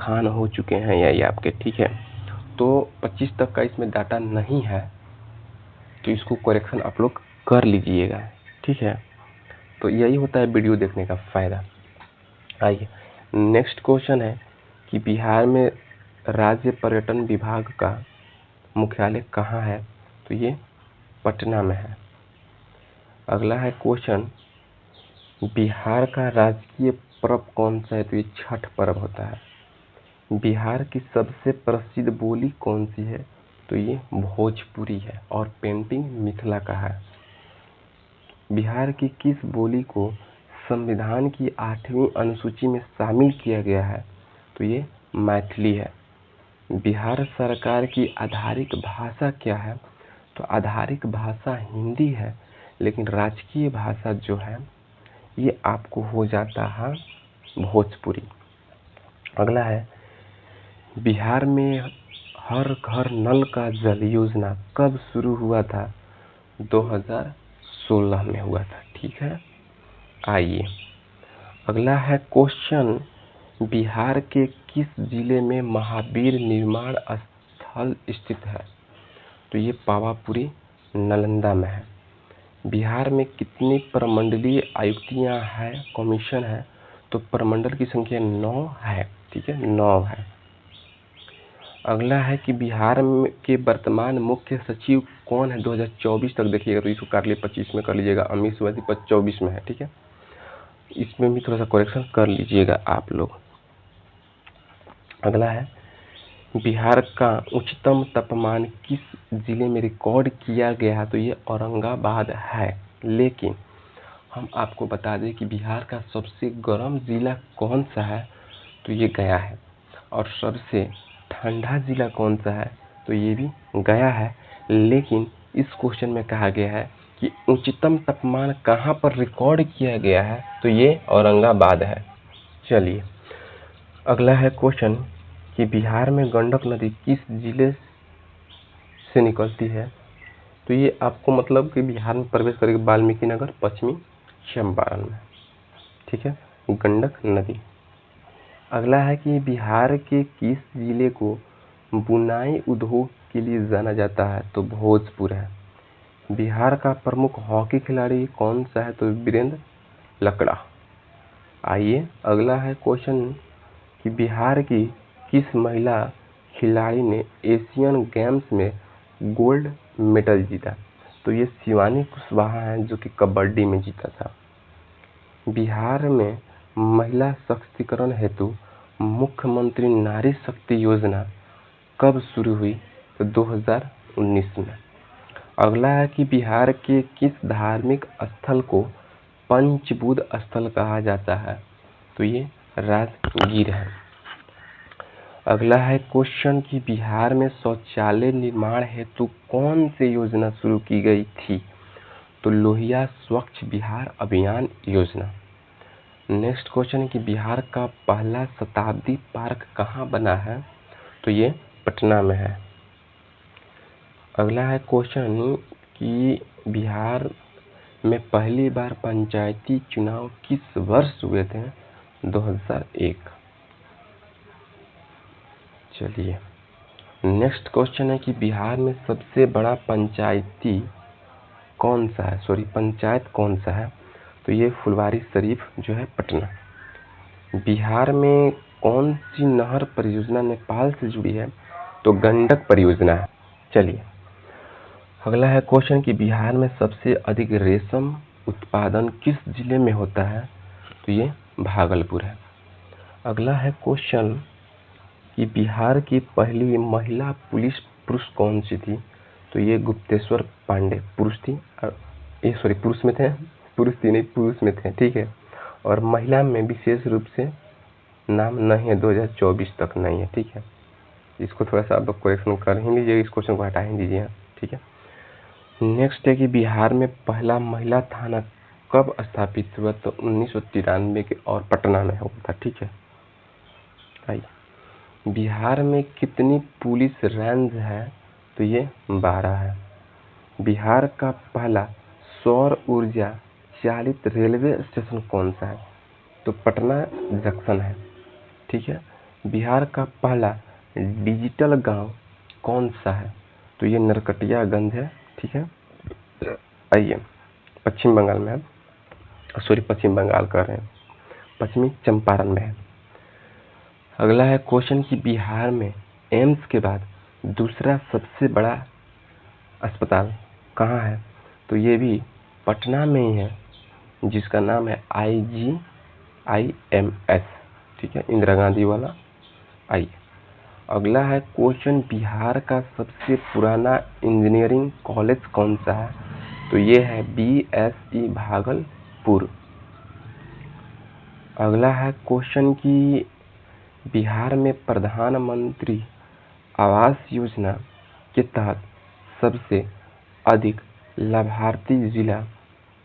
खान हो चुके हैं यही आपके, ठीक है। तो 25 तक का इसमें डाटा नहीं है, तो इसको करेक्शन आप लोग कर लीजिएगा, ठीक है। तो यही होता है वीडियो देखने का फायदा। आइए नेक्स्ट क्वेश्चन है कि बिहार में राज्य पर्यटन विभाग का मुख्यालय कहाँ है? तो ये पटना में है। अगला है क्वेश्चन, बिहार का राजकीय पर्व कौन सा है? तो ये छठ पर्व होता है। बिहार की सबसे प्रसिद्ध बोली कौन सी है? तो ये भोजपुरी है और पेंटिंग मिथिला का है। बिहार की किस बोली को संविधान की 8वीं अनुसूची में शामिल किया गया है? तो ये मैथिली है। बिहार सरकार की आधारिक भाषा क्या है? तो आधारिक भाषा हिंदी है, लेकिन राजकीय भाषा जो है ये आपको हो जाता है भोजपुरी। अगला है, बिहार में हर घर नल का जल योजना कब शुरू हुआ था? 2016 में हुआ था, ठीक है। आइए अगला है क्वेश्चन, बिहार के किस जिले में महावीर निर्माण स्थल स्थित है? तो ये पावापुरी नालंदा में है। बिहार में कितनी प्रमंडलीय आयुक्तियां हैं, कमीशन है? तो प्रमंडल की संख्या 9 है, ठीक है, 9 है। अगला है कि बिहार के वर्तमान मुख्य सचिव कौन है 2024 तक? देखिएगा तो इसको कर लिए 25 में कर लीजिएगा, अमित सुबह 24 में है, ठीक है। इसमें भी थोड़ा सा करेक्शन कर लीजिएगा आप लोग। अगला है, बिहार का उच्चतम तापमान किस जिले में रिकॉर्ड किया गया है? तो ये औरंगाबाद है। लेकिन हम आपको बता दें कि बिहार का सबसे गर्म जिला कौन सा है? तो ये गया है। और सबसे ठंडा जिला कौन सा है? तो ये भी गया है। लेकिन इस क्वेश्चन में कहा गया है कि उच्चतम तापमान कहाँ पर रिकॉर्ड किया गया है? तो ये औरंगाबाद है। चलिए अगला है क्वेश्चन कि बिहार में गंडक नदी किस जिले से निकलती है? तो ये आपको मतलब कि बिहार में प्रवेश करेगी वाल्मीकि नगर, पश्चिमी चंपारण में, ठीक है, गंडक नदी। अगला है कि बिहार के किस जिले को बुनाई उद्योग के लिए जाना जाता है? तो भोजपुर है। बिहार का प्रमुख हॉकी खिलाड़ी कौन सा है? तो वीरेंद्र लकड़ा। आइए अगला है क्वेश्चन कि बिहार की किस महिला खिलाड़ी ने एशियन गेम्स में गोल्ड मेडल जीता? तो ये शिवानी कुशवाहा है जो कि कबड्डी में जीता था। बिहार में महिला सशक्तिकरण हेतु मुख्यमंत्री नारी शक्ति योजना कब शुरू हुई? तो 2019 में। अगला है कि बिहार के किस धार्मिक स्थल को पंचबुध स्थल कहा जाता है? तो ये राजगीर है। अगला है क्वेश्चन कि बिहार में शौचालय निर्माण हेतु कौन सी योजना शुरू की गई थी? तो लोहिया स्वच्छ बिहार अभियान योजना। नेक्स्ट क्वेश्चन है कि बिहार का पहला शताब्दी पार्क कहाँ बना है? तो ये पटना में है। अगला है क्वेश्चन कि बिहार में पहली बार पंचायती चुनाव किस वर्ष हुए थे? 2001। चलिए नेक्स्ट क्वेश्चन है कि बिहार में सबसे बड़ा पंचायत कौन सा है? तो ये फुलवारीशरीफ जो है पटना। बिहार में कौन सी नहर परियोजना नेपाल से जुड़ी है? तो गंडक परियोजना है। चलिए अगला है क्वेश्चन कि बिहार में सबसे अधिक रेशम उत्पादन किस जिले में होता है? तो ये भागलपुर है। अगला है क्वेश्चन कि बिहार की पहली महिला पुलिस पुरुष कौन सी थी? तो ये गुप्तेश्वर पांडे पुरुष थी। पुरुष में थे, पुरुष में थे, ठीक है। और महिला में विशेष रूप से नाम नहीं है, 2024 तक नहीं है, ठीक है। इसको थोड़ा सा आप लोग करेक्शन कर ही लीजिए, इस क्वेश्चन को हटा ही दीजिए, ठीक है। नेक्स्ट है कि बिहार में पहला महिला थाना कब स्थापित हुआ? तो 1993 के और पटना में हुआ था, ठीक है। आइए बिहार में कितनी पुलिस रेंज है? तो ये 12 है। बिहार का पहला सौर ऊर्जा चालित रेलवे स्टेशन कौन सा है? तो पटना जंक्शन है, ठीक है। बिहार का पहला डिजिटल गांव कौन सा है? तो ये नरकटियागंज है। ठीक है, आइए पश्चिम बंगाल में है, सॉरी पश्चिम बंगाल कर रहे हैं, पश्चिमी चंपारण में है। अगला है क्वेश्चन कि बिहार में एम्स के बाद दूसरा सबसे बड़ा अस्पताल कहाँ है? तो ये भी पटना में ही है, जिसका नाम है IGIMS। ठीक है, इंदिरा गांधी वाला। आइए अगला है क्वेश्चन, बिहार का सबसे पुराना इंजीनियरिंग कॉलेज कौन सा है? तो ये है BSE भागलपुर। अगला है क्वेश्चन कि बिहार में प्रधानमंत्री आवास योजना के तहत सबसे अधिक लाभार्थी जिला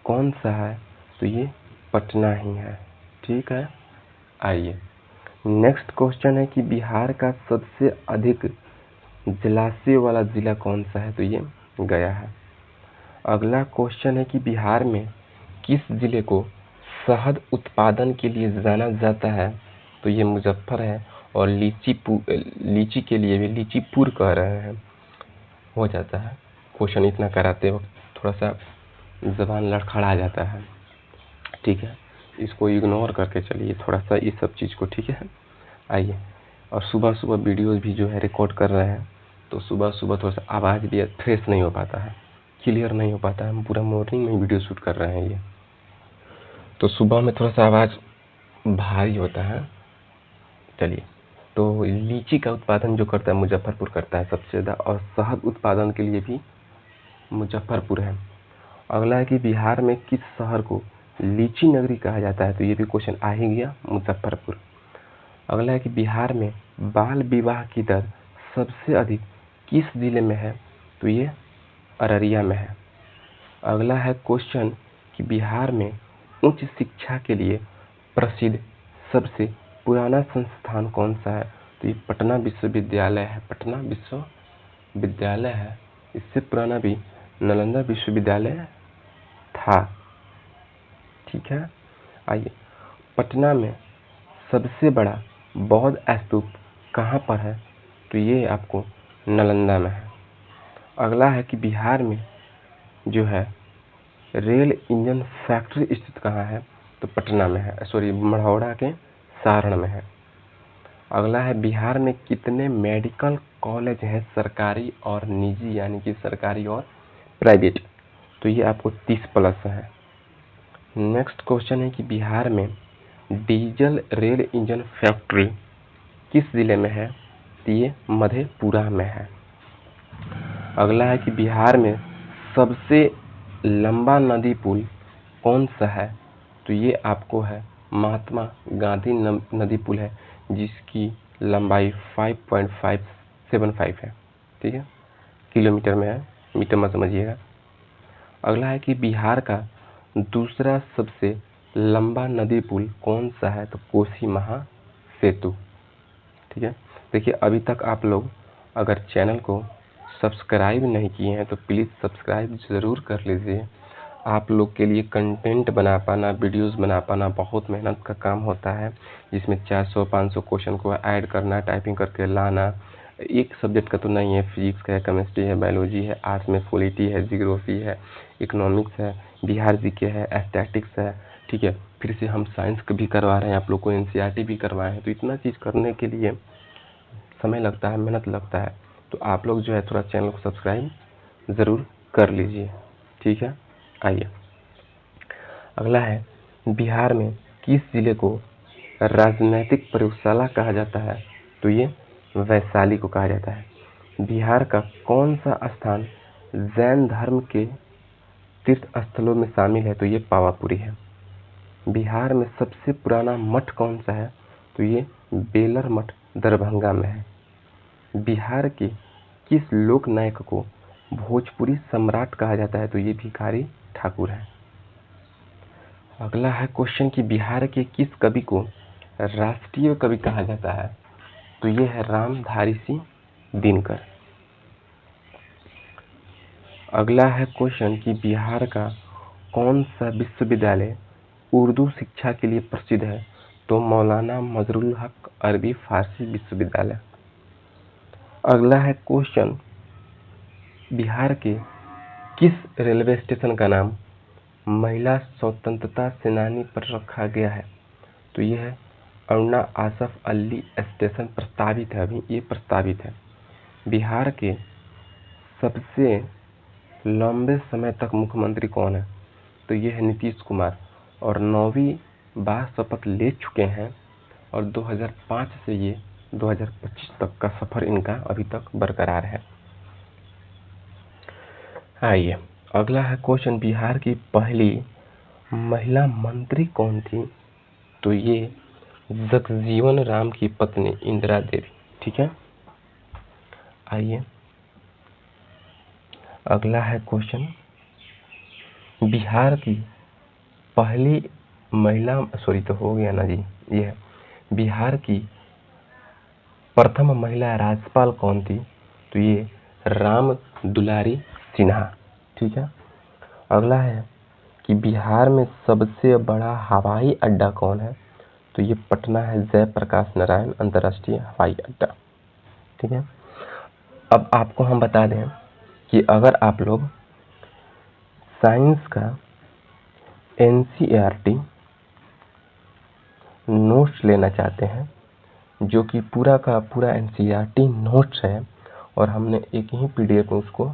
कौन सा है? तो ये पटना ही है। ठीक है, आइए नेक्स्ट क्वेश्चन है कि बिहार का सबसे अधिक जलाशय वाला जिला कौन सा है? तो ये गया है। अगला क्वेश्चन है कि बिहार में किस जिले को शहद उत्पादन के लिए जाना जाता है? तो ये मुजफ्फर है, और लीची के लिए भी लीचीपुर कह रहे हैं। हो जाता है, क्वेश्चन इतना कराते वक्त थोड़ा सा जबान लड़खड़ा जाता है। ठीक है, इसको इग्नोर करके चलिए थोड़ा सा इस सब चीज़ को। ठीक है, आइए। और सुबह सुबह वीडियोस भी जो है रिकॉर्ड कर रहे हैं, तो सुबह सुबह थोड़ा सा आवाज़ भी फ्रेश नहीं हो पाता है, क्लियर नहीं हो पाता है। हम पूरा मॉर्निंग में वीडियो शूट कर रहे हैं ये, तो सुबह में थोड़ा सा आवाज़ भारी होता है। चलिए, तो लीची का उत्पादन जो करता है मुजफ्फरपुर करता है सबसे ज़्यादा, और शहद उत्पादन के लिए भी मुजफ्फरपुर है। अगला है कि बिहार में किस शहर को लीची नगरी कहा जाता है? तो ये भी क्वेश्चन आ ही गया, मुजफ्फरपुर। अगला है कि बिहार में बाल विवाह की दर सबसे अधिक किस जिले में है? तो ये अररिया में है। अगला है क्वेश्चन कि बिहार में उच्च शिक्षा के लिए प्रसिद्ध सबसे पुराना संस्थान कौन सा है? तो ये पटना विश्वविद्यालय है। पटना विश्वविद्यालय है। इससे पुराना भी नालंदा विश्वविद्यालय था। ठीक है, आइए पटना में सबसे बड़ा बौद्ध स्तूप कहाँ पर है? तो ये आपको नालंदा में है। अगला है कि बिहार में जो है रेल इंजन फैक्ट्री स्थित कहाँ है? तो पटना में है, सॉरी मढ़ौरा के सारण में है। अगला है बिहार में कितने मेडिकल कॉलेज हैं सरकारी और निजी, यानी कि सरकारी और प्राइवेट? तो ये आपको 30+ है। नेक्स्ट क्वेश्चन है कि बिहार में डीजल रेल इंजन फैक्ट्री किस जिले में है? तो ये मधेपुरा में है। अगला है कि बिहार में सबसे लंबा नदी पुल कौन सा है? तो ये आपको है महात्मा गांधी नदी पुल है, जिसकी लंबाई 5.575 है। ठीक है, किलोमीटर में है, मीटर में समझिएगा। अगला है कि बिहार का दूसरा सबसे लंबा नदी पुल कौन सा है? तो कोसी महासेतु। ठीक है, देखिए अभी तक आप लोग अगर चैनल को सब्सक्राइब नहीं किए हैं तो प्लीज़ सब्सक्राइब ज़रूर कर लीजिए। आप लोग के लिए कंटेंट बना पाना, वीडियोस बना पाना बहुत मेहनत का काम होता है, जिसमें 400-500 क्वेश्चन को ऐड करना, टाइपिंग करके लाना। एक सब्जेक्ट का तो नहीं है, फिजिक्स का है, केमिस्ट्री है, बायोलॉजी है, आर्ट्स में पॉलिटी है, जियोग्राफी है, इकोनॉमिक्स है, बिहार जीके है, स्टैटिक्स है। ठीक है, फिर से हम साइंस भी करवा रहे हैं, आप लोग को NCERT भी करवाए हैं। तो इतना चीज़ करने के लिए समय लगता है, मेहनत लगता है, तो आप लोग जो है थोड़ा चैनल को सब्सक्राइब ज़रूर कर लीजिए। ठीक है, आइए अगला है बिहार में किस जिले को राजनैतिक प्रयोगशाला कहा जाता है? तो ये वैशाली को कहा जाता है। बिहार का कौन सा स्थान जैन धर्म के तीर्थ स्थलों में शामिल है? तो ये पावापुरी है। बिहार में सबसे पुराना मठ कौन सा है? तो ये बेलर मठ दरभंगा में है। बिहार के किस लोक नायक को भोजपुरी सम्राट कहा जाता है? तो ये भिखारी ठाकुर है। अगला है क्वेश्चन कि बिहार के किस कवि को राष्ट्रीय कवि कहा जाता है? तो ये है रामधारी सिंह दिनकर। अगला है क्वेश्चन कि बिहार का कौन सा विश्वविद्यालय उर्दू शिक्षा के लिए प्रसिद्ध है? तो मौलाना मजरुल हक अरबी फारसी विश्वविद्यालय। अगला है क्वेश्चन, बिहार के किस रेलवे स्टेशन का नाम महिला स्वतंत्रता सेनानी पर रखा गया है? तो ये है अरुणा आसफ अली स्टेशन। प्रस्तावित है, अभी ये प्रस्तावित है। बिहार के सबसे लंबे समय तक मुख्यमंत्री कौन है? तो ये है नीतीश कुमार, और 9वीं बार शपथ ले चुके हैं, और 2005 से ये 2025 तक का सफर इनका अभी तक बरकरार है। आइए अगला है क्वेश्चन, बिहार की पहली महिला मंत्री कौन थी? तो ये जगजीवन राम की पत्नी इंदिरा देवी। ठीक है, आइए अगला है क्वेश्चन, बिहार की पहली महिला, सॉरी तो हो गया ना जी, ये है बिहार की प्रथम महिला राज्यपाल कौन थी? तो ये राम दुलारी सिन्हा। ठीक है, अगला है कि बिहार में सबसे बड़ा हवाई अड्डा कौन है? तो ये पटना है, जयप्रकाश नारायण अंतर्राष्ट्रीय हवाई अड्डा। ठीक है, अब आपको हम बता दें कि अगर आप लोग साइंस का NCERT नोट्स लेना चाहते हैं, जो कि पूरा का पूरा NCERT नोट्स है, और हमने एक ही PDF में उसको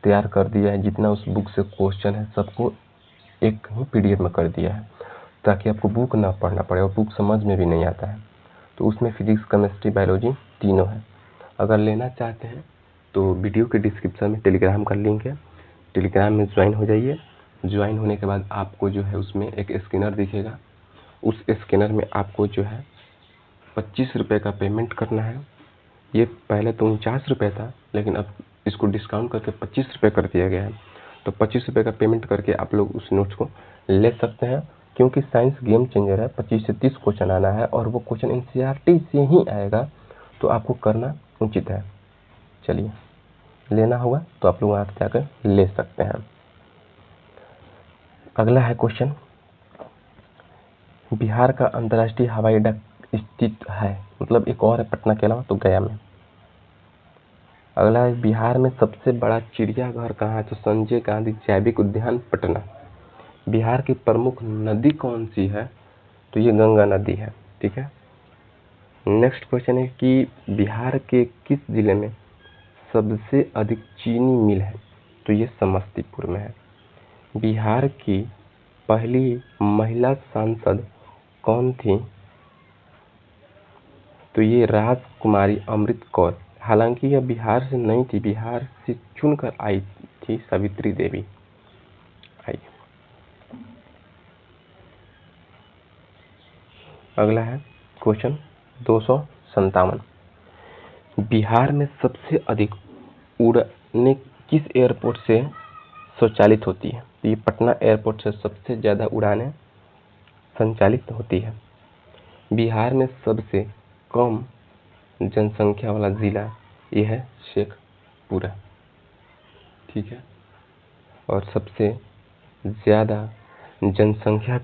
तैयार कर दिया है, जितना उस बुक से क्वेश्चन है सबको एक ही PDF में कर दिया है, ताकि आपको बुक ना पढ़ना पड़े, और बुक समझ में भी नहीं आता है। तो उसमें फिजिक्स, केमिस्ट्री, बायोलॉजी तीनों है। अगर लेना चाहते हैं तो वीडियो के डिस्क्रिप्शन में टेलीग्राम का लिंक है, टेलीग्राम में ज्वाइन हो जाइए। ज्वाइन होने के बाद आपको जो है उसमें एक स्कैनर दिखेगा, उस स्कैनर में आपको जो है 25 रुपये का पेमेंट करना है। ये पहले तो 49 रुपये था, लेकिन अब इसको डिस्काउंट करके 25 रुपये कर दिया गया है। तो 25 रुपये का पेमेंट करके आप लोग उस नोट्स को ले सकते हैं, क्योंकि साइंस गेम चेंजर है। 25 से 30 क्वेश्चन आना है, और वो क्वेश्चन NCERT से ही आएगा, तो आपको करना उचित है। चलिए, लेना होगा तो आप लोग वहाँ से जाकर ले सकते हैं। अगला है क्वेश्चन, बिहार का अंतर्राष्ट्रीय हवाई अड्डा स्थित है, मतलब एक और है पटना के अलावा, तो गया में। अगला है बिहार में सबसे बड़ा चिड़ियाघर कहाँ है? तो संजय गांधी जैविक उद्यान पटना। बिहार की प्रमुख नदी कौन सी है? तो ये गंगा नदी है। ठीक है, नेक्स्ट क्वेश्चन है कि बिहार के किस जिले में सबसे अधिक चीनी मिल है? तो ये समस्तीपुर में है। बिहार की पहली महिला सांसद कौन थी? तो ये राजकुमारी अमृत कौर। हालांकि यह बिहार से नहीं थी, बिहार से चुनकर आई थी सावित्री देवी। आइए अगला है क्वेश्चन 257, बिहार में सबसे अधिक उड़ानें किस एयरपोर्ट से स्वचालित होती है? तो ये पटना एयरपोर्ट से सबसे ज्यादा उड़ानें संचालित होती है। बिहार में सबसे कम जनसंख्या वाला जिला यह है शेखपुरा। ठीक है, और सबसे ज्यादा जनसंख्या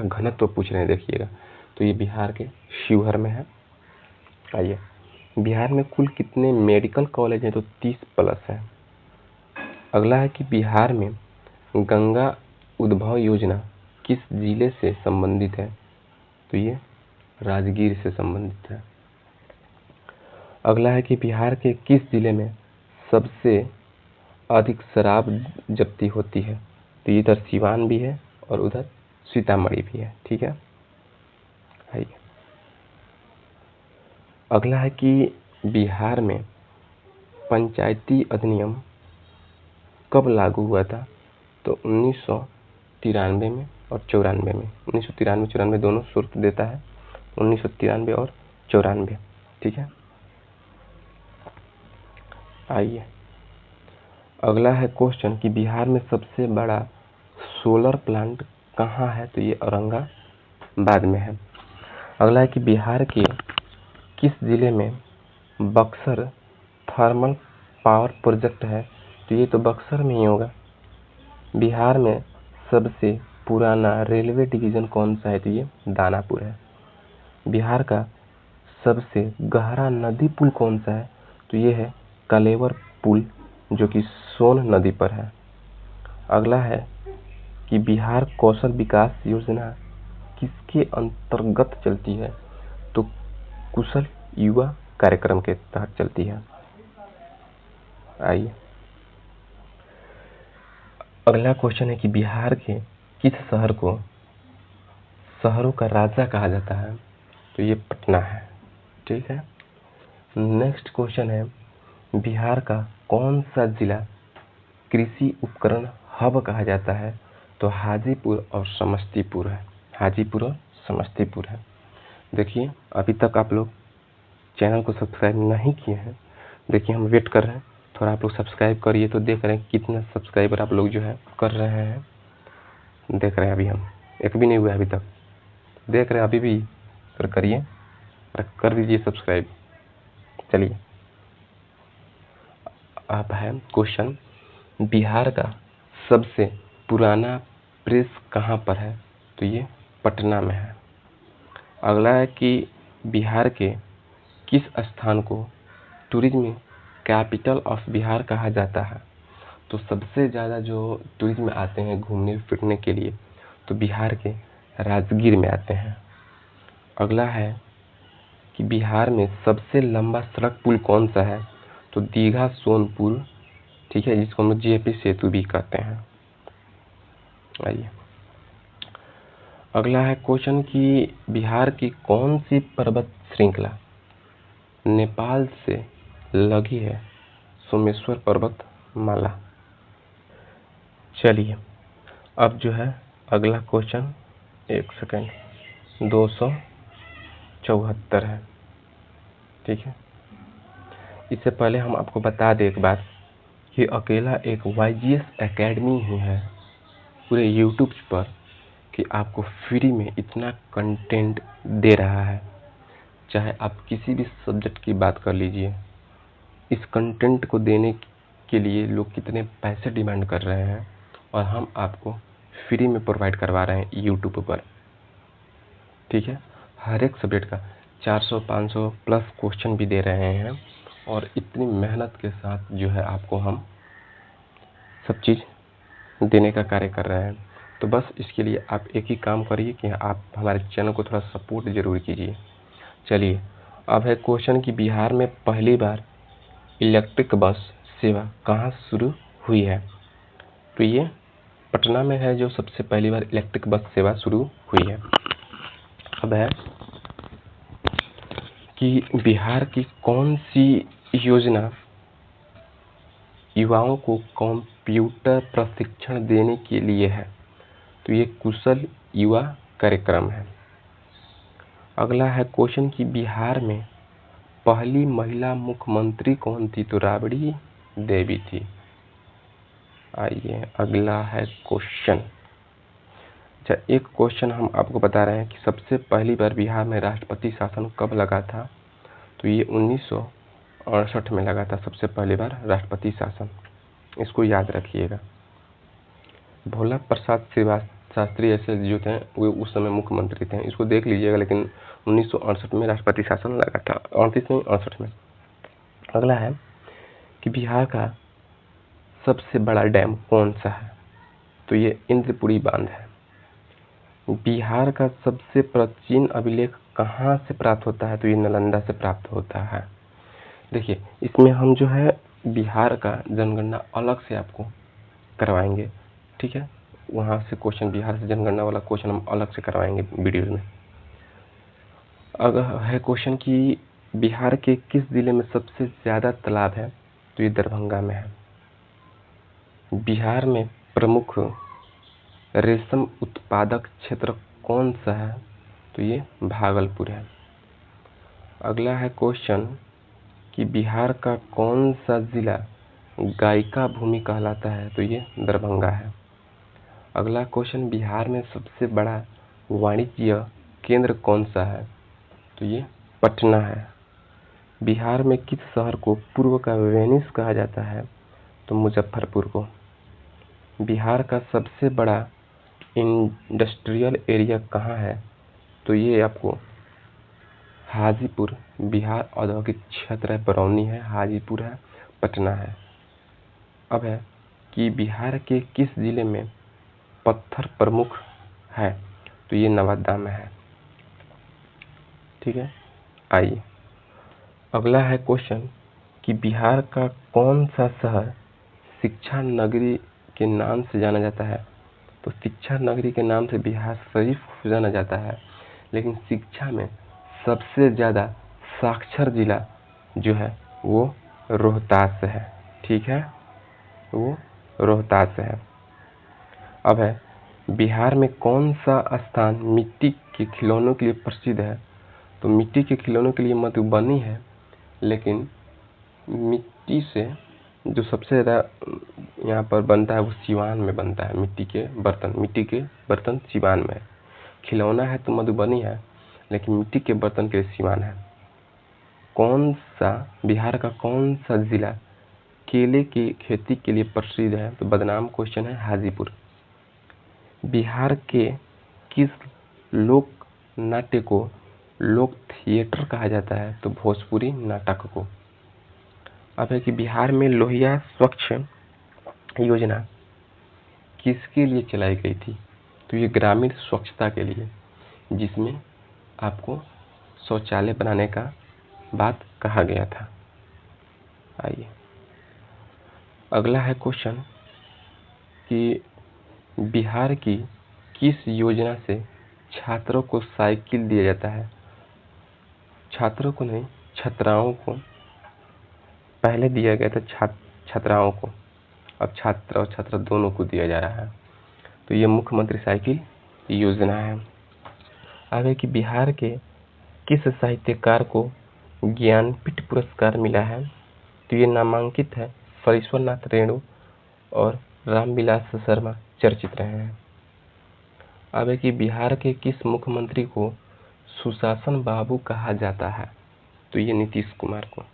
घनत्व पूछ रहे हैं, देखिएगा, तो ये बिहार के शिवहर में है। आइए, बिहार में कुल कितने मेडिकल कॉलेज हैं? तो 30+ है। अगला है कि बिहार में गंगा उद्भव योजना किस जिले से संबंधित है? तो ये राजगीर से संबंधित है। अगला है कि बिहार के किस जिले में सबसे अधिक शराब जब्ती होती है? तो इधर सिवान भी है और उधर सीतामढ़ी भी है। ठीक है, आइए अगला है कि बिहार में पंचायती अधिनियम कब लागू हुआ था? तो 1993 में और 94 में। 1993-94 दोनों सूरत देता है, 1993 और 94। ठीक है, आइए अगला है क्वेश्चन कि बिहार में सबसे बड़ा सोलर प्लांट कहाँ है? तो ये औरंगाबाद में है। अगला है कि बिहार के किस जिले में बक्सर थर्मल पावर प्रोजेक्ट है? तो ये तो बक्सर में ही होगा। बिहार में सबसे पुराना रेलवे डिवीजन कौन सा है? तो ये दानापुर है। बिहार का सबसे गहरा नदी पुल कौन सा है? तो ये है कलेवर पुल, जो कि सोन नदी पर है। अगला है कि बिहार कौशल विकास योजना किसके अंतर्गत चलती है? तो कुशल युवा कार्यक्रम के तहत चलती है। आइए, अगला क्वेश्चन है कि बिहार के किस शहर को शहरों का राजा कहा जाता है? तो ये पटना है। ठीक है। नेक्स्ट क्वेश्चन है, बिहार का कौन सा जिला कृषि उपकरण हब कहा जाता है? तो हाजीपुर और समस्तीपुर है। हाजीपुर और समस्तीपुर है। देखिए, अभी तक आप लोग चैनल को सब्सक्राइब नहीं किए हैं, देखिए हम वेट कर रहे हैं, थोड़ा आप लोग सब्सक्राइब करिए। तो देख रहे हैं कितना सब्सक्राइबर आप लोग जो है कर रहे हैं, देख रहे हैं। अभी हम एक भी नहीं हुआ अभी तक, देख रहे हैं अभी भी, पर करिए, कर दीजिए सब्सक्राइब। चलिए, अब है क्वेश्चन, बिहार का सबसे पुराना प्रेस कहाँ पर है? तो ये पटना में है। अगला है कि बिहार के किस स्थान को टूरिज्म कैपिटल ऑफ बिहार कहा जाता है? तो सबसे ज़्यादा जो टूरिज्म आते हैं घूमने फिरने के लिए, तो बिहार के राजगीर में आते हैं। अगला है कि बिहार में सबसे लंबा सड़क पुल कौन सा है? तो दीघा सोनपुर, ठीक है, जिसको हम जेपी सेतु भी कहते हैं। आइए, अगला है क्वेश्चन कि बिहार की कौन सी पर्वत श्रृंखला नेपाल से लगी है? सोमेश्वर पर्वत माला। चलिए, अब जो है अगला क्वेश्चन, एक सेकेंड, 274 है। ठीक है, इससे पहले हम आपको बता दें एक बात कि अकेला एक YGS एकेडमी ही है पूरे यूट्यूब पर कि आपको फ्री में इतना कंटेंट दे रहा है। चाहे आप किसी भी सब्जेक्ट की बात कर लीजिए, इस कंटेंट को देने के लिए लोग कितने पैसे डिमांड कर रहे हैं, और हम आपको फ्री में प्रोवाइड करवा रहे हैं यूट्यूब पर। ठीक है, हर एक सब्जेक्ट का 400-500 प्लस क्वेश्चन भी दे रहे हैं, और इतनी मेहनत के साथ जो है आपको हम सब चीज़ देने का कार्य कर रहे हैं। तो बस इसके लिए आप एक ही काम करिए कि आप हमारे चैनल को थोड़ा सपोर्ट जरूर कीजिए। चलिए, अब है क्वेश्चन कि बिहार में पहली बार इलेक्ट्रिक बस सेवा कहाँ शुरू हुई है? तो ये पटना में है जो सबसे पहली बार इलेक्ट्रिक बस सेवा शुरू हुई है। अब है कि बिहार की कौन सी योजना युवाओं को कंप्यूटर प्रशिक्षण देने के लिए है? तो ये कुशल युवा कार्यक्रम है। अगला है क्वेश्चन कि बिहार में पहली महिला मुख्यमंत्री कौन थी? तो राबड़ी देवी थी। आइए, अगला है क्वेश्चन। अच्छा, एक क्वेश्चन हम आपको बता रहे हैं कि सबसे पहली बार बिहार में राष्ट्रपति शासन कब लगा था? तो ये 1968 में लगा था सबसे पहली बार राष्ट्रपति शासन। इसको याद रखिएगा। भोला प्रसाद शास्त्री ऐसे जो थे वो उस समय मुख्यमंत्री थे, इसको देख लीजिएगा। लेकिन 1968 में राष्ट्रपति शासन लगा था, 38 में 68 में। अगला है कि बिहार का सबसे बड़ा डैम कौन सा है? तो ये इंद्रपुरी बांध है। बिहार का सबसे प्राचीन अभिलेख कहाँ से प्राप्त होता है? तो ये नालंदा से प्राप्त होता है। देखिए, इसमें हम जो है बिहार का जनगणना अलग से आपको करवाएंगे। ठीक है, वहाँ से क्वेश्चन, बिहार से जनगणना वाला क्वेश्चन हम अलग से करवाएंगे वीडियो में। अगर है क्वेश्चन कि बिहार के किस जिले में सबसे ज़्यादा तालाब है? तो ये दरभंगा में है। बिहार में प्रमुख रेशम उत्पादक क्षेत्र कौन सा है? तो ये भागलपुर है। अगला है क्वेश्चन कि बिहार का कौन सा जिला गायिका भूमि कहलाता है? तो ये दरभंगा है। अगला क्वेश्चन, बिहार में सबसे बड़ा वाणिज्य केंद्र कौन सा है? तो ये पटना है। बिहार में किस शहर को पूर्व का वेनिस कहा जाता है? तो मुजफ्फरपुर को। बिहार का सबसे बड़ा इंडस्ट्रियल एरिया कहाँ है? तो ये आपको हाजीपुर बिहार औद्योगिक क्षेत्र है, बरौनी है, हाजीपुर है, पटना है। अब है कि बिहार के किस जिले में पत्थर प्रमुख है? तो ये नवादा में है। ठीक है, आइए अगला है क्वेश्चन कि बिहार का कौन सा शहर शिक्षा नगरी के नाम से जाना जाता है? तो शिक्षा नगरी के नाम से बिहार शरीफ को जाना जाता है, लेकिन शिक्षा में सबसे ज्यादा साक्षर जिला जो है वो रोहतास है। ठीक है, वो रोहतास है। अब है बिहार में कौन सा स्थान मिट्टी के खिलौनों के लिए प्रसिद्ध है? तो मिट्टी के खिलौनों के लिए मधुबनी है, लेकिन मिट्टी से जो सबसे ज़्यादा यहाँ पर बनता है वो सिवान में बनता है। मिट्टी के बर्तन सिवान में है। खिलौना है तो मधुबनी है, लेकिन मिट्टी के बर्तन के लिए सिवान है। बिहार का कौन सा जिला केले की खेती के लिए प्रसिद्ध है? तो बदनाम क्वेश्चन है, हाजीपुर। बिहार के किस लोक नाट्य को लोक थिएटर कहा जाता है? तो भोजपुरी नाटक को। अब है कि बिहार में लोहिया स्वच्छ योजना किसके लिए चलाई गई थी? तो ये ग्रामीण स्वच्छता के लिए, जिसमें आपको शौचालय बनाने का बात कहा गया था। आइए अगला है क्वेश्चन कि बिहार की किस योजना से छात्रों को साइकिल दिया जाता है? छात्रों को नहीं, छात्राओं को। पहले दिया गया था छात्राओं को, अब छात्र और छात्रा दोनों को दिया जा रहा है। तो ये मुख्यमंत्री साइकिल योजना है। अब है कि बिहार के किस साहित्यकार को ज्ञानपीठ पुरस्कार मिला है? तो ये नामांकित है फरीश्वरनाथ रेणु और रामविलास शर्मा चर्चित रहे हैं। अब है कि बिहार के किस मुख्यमंत्री को सुशासन बाबू कहा जाता है? तो ये नीतीश कुमार को।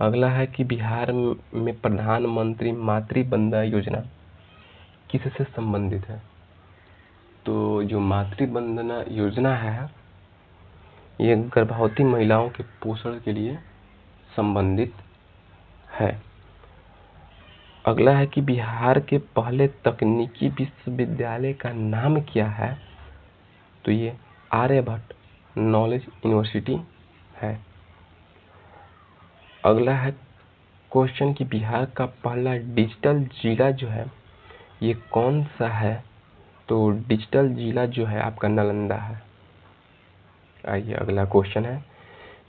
अगला है कि बिहार में प्रधानमंत्री मातृ वंदना योजना किससे संबंधित है? तो जो मातृ वंदना योजना है ये गर्भवती महिलाओं के पोषण के लिए संबंधित है। अगला है कि बिहार के पहले तकनीकी विश्वविद्यालय का नाम क्या है? तो ये आर्यभट्ट नॉलेज यूनिवर्सिटी है। अगला है क्वेश्चन कि बिहार का पहला डिजिटल जिला जो है ये कौन सा है? तो डिजिटल जिला जो है आपका नालंदा है। आइए अगला क्वेश्चन है,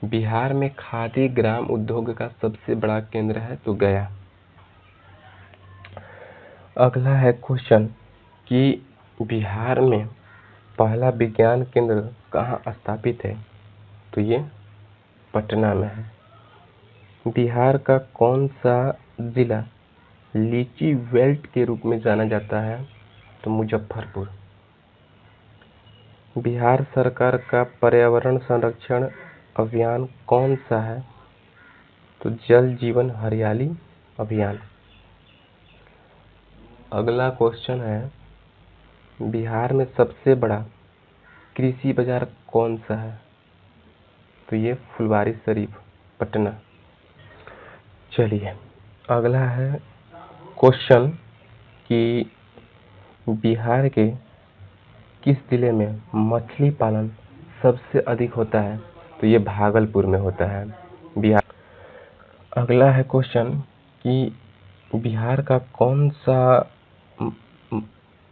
बिहार में खादी ग्राम उद्योग का सबसे बड़ा केंद्र है? तो गया। अगला है क्वेश्चन कि बिहार में पहला विज्ञान केंद्र कहाँ स्थापित है? तो ये पटना में है। बिहार का कौन सा जिला लीची बेल्ट के रूप में जाना जाता है? तो मुजफ्फरपुर। बिहार सरकार का पर्यावरण संरक्षण अभियान कौन सा है? तो जल जीवन हरियाली अभियान। अगला क्वेश्चन है, बिहार में सबसे बड़ा कृषि बाजार कौन सा है? तो ये फुलवारीशरीफ पटना। चलिए अगला है क्वेश्चन कि बिहार के किस जिले में मछली पालन सबसे अधिक होता है? तो ये भागलपुर में होता है। बिहार। अगला है क्वेश्चन कि बिहार का कौन सा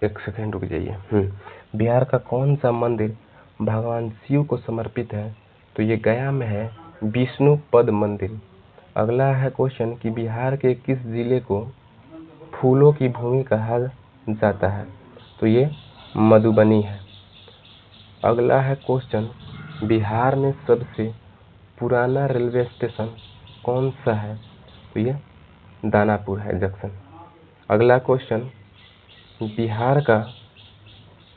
एक सेकेंड रुक जाइए। बिहार का कौन सा मंदिर भगवान शिव को समर्पित है? तो ये गया में है विष्णु पद मंदिर। अगला है क्वेश्चन कि बिहार के किस जिले को फूलों की भूमि कहा जाता है? तो ये मधुबनी है। अगला है क्वेश्चन, बिहार में सबसे पुराना रेलवे स्टेशन कौन सा है? तो ये दानापुर है जंक्शन। अगला क्वेश्चन, बिहार का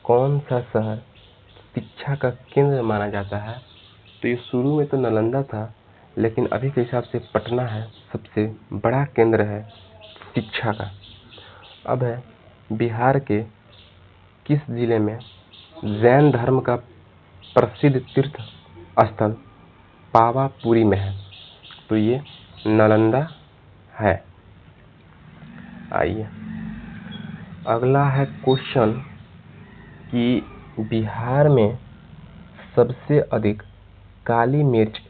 कौन सा शहर शिक्षा का केंद्र माना जाता है? तो ये शुरू में तो नालंदा था, लेकिन अभी के हिसाब से पटना है सबसे बड़ा केंद्र है शिक्षा का। अब है बिहार के किस जिले में जैन धर्म का प्रसिद्ध तीर्थ स्थल पावापुरी में है? तो ये नालंदा है। आइए अगला है क्वेश्चन कि बिहार में सबसे अधिक काली मिर्च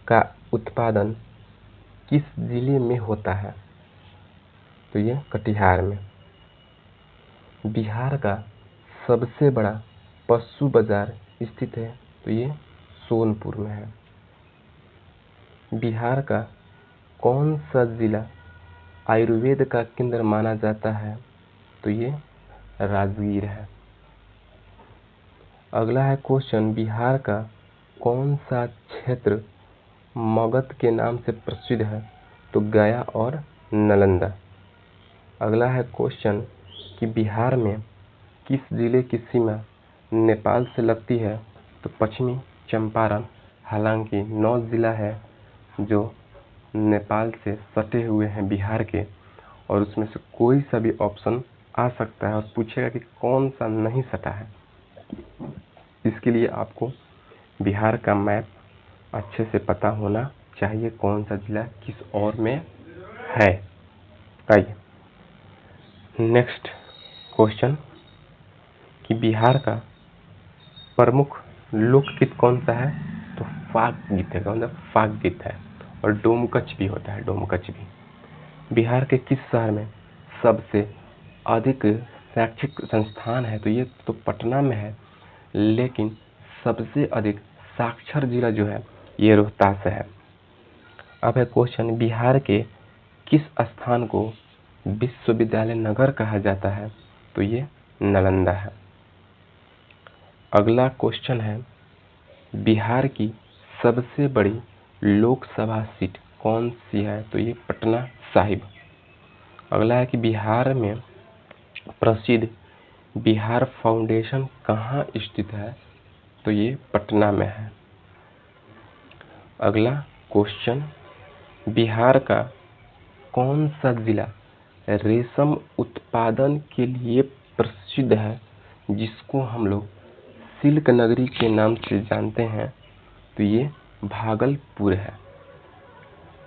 का उत्पादन किस जिले में होता है? तो ये कटिहार में। बिहार का सबसे बड़ा पशु बाजार स्थित है? तो ये सोनपुर में है। बिहार का कौन सा जिला आयुर्वेद का केंद्र माना जाता है? तो ये राजगीर है। अगला है क्वेश्चन, बिहार का कौन सा क्षेत्र मगध के नाम से प्रसिद्ध है? तो गया और नालंदा। अगला है क्वेश्चन कि बिहार में किस जिले की सीमा नेपाल से लगती है? तो पश्चिमी चंपारण। हालांकि 9 जिला है जो नेपाल से सटे हुए हैं बिहार के, और उसमें से कोई सा भी ऑप्शन आ सकता है और पूछेगा कि कौन सा नहीं सटा है। इसके लिए आपको बिहार का मैप अच्छे से पता होना चाहिए, कौन सा जिला किस ओर में है। आइए नेक्स्ट क्वेश्चन कि बिहार का प्रमुख लोकगीत कौन सा है? तो फाग गीत है। मतलब फाग गीत है, और डोमकच भी होता है, डोमकच भी। बिहार के किस शहर में सबसे अधिक शैक्षिक संस्थान है? तो ये तो पटना में है, लेकिन सबसे अधिक साक्षर जिला जो है ये रोहतास है। अब है क्वेश्चन, बिहार के किस स्थान को विश्वविद्यालय नगर कहा जाता है? तो ये नालंदा है। अगला क्वेश्चन है, बिहार की सबसे बड़ी लोकसभा सीट कौन सी है? तो ये पटना साहिब। अगला है कि बिहार में प्रसिद्ध बिहार फाउंडेशन कहाँ स्थित है? तो ये पटना में है। अगला क्वेश्चन, बिहार का कौन सा जिला रेशम उत्पादन के लिए प्रसिद्ध है, जिसको हम लोग सिल्क नगरी के नाम से जानते हैं? तो ये भागलपुर है।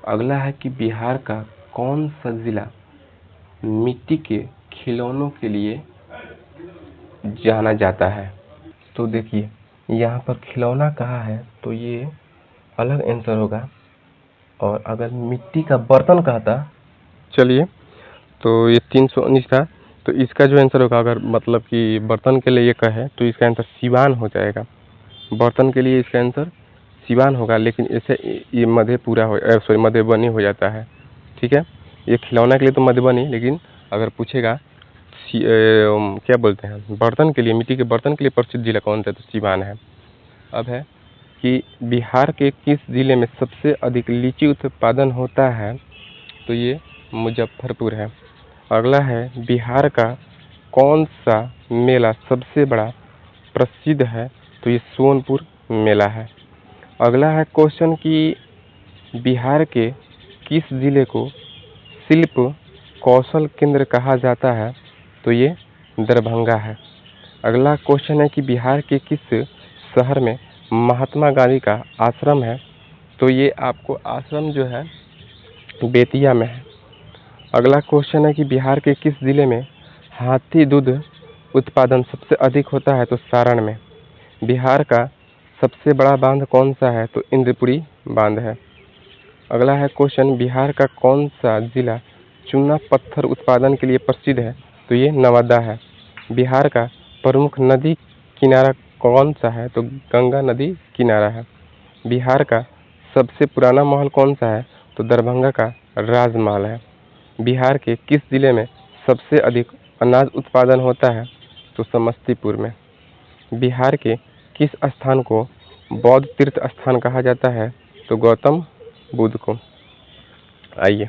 अगला है कि बिहार का कौन सा जिला मिट्टी के खिलौनों के लिए जाना जाता है? तो देखिए यहाँ पर खिलौना कहा है तो ये अलग आंसर होगा, और अगर मिट्टी का बर्तन कहता, चलिए तो ये 319 था, तो इसका जो आंसर होगा, अगर मतलब कि बर्तन के लिए ये कहे तो इसका आंसर सिवान हो जाएगा। बर्तन के लिए इसका आंसर सिवान होगा, लेकिन इसे ये मधेपुरा हो सॉरी मधुबनी हो जाता है। ठीक है, ये खिलौना के लिए तो मधुबनी, लेकिन अगर पूछेगा क्या बोलते हैं बर्तन के लिए, मिट्टी के बर्तन के लिए प्रसिद्ध जिला कौन सा? तो सिवान है। अब है कि बिहार के किस जिले में सबसे अधिक लीची उत्पादन होता है? तो ये मुजफ्फरपुर है। अगला है, बिहार का कौन सा मेला सबसे बड़ा प्रसिद्ध है? तो ये सोनपुर मेला है। अगला है क्वेश्चन कि बिहार के किस जिले को शिल्प कौशल केंद्र कहा जाता है? तो ये दरभंगा है। अगला क्वेश्चन है कि बिहार के किस शहर में महात्मा गांधी का आश्रम है? तो ये आपको आश्रम जो है बेतिया में है। अगला क्वेश्चन है कि बिहार के किस जिले में हाथी दूध उत्पादन सबसे अधिक होता है? तो सारण में। बिहार का सबसे बड़ा बांध कौन सा है? तो इंद्रपुरी बांध है। अगला है क्वेश्चन, बिहार का कौन सा जिला चूना पत्थर उत्पादन के लिए प्रसिद्ध है? तो ये नवादा है। बिहार का प्रमुख नदी किनारा कौन सा है? तो गंगा नदी किनारा है। बिहार का सबसे पुराना महल कौन सा है? तो दरभंगा का राजमहल है। बिहार के किस जिले में सबसे अधिक अनाज उत्पादन होता है? तो समस्तीपुर में। बिहार के किस स्थान को बौद्ध तीर्थ स्थान कहा जाता है? तो गौतम बुद्ध को। आइए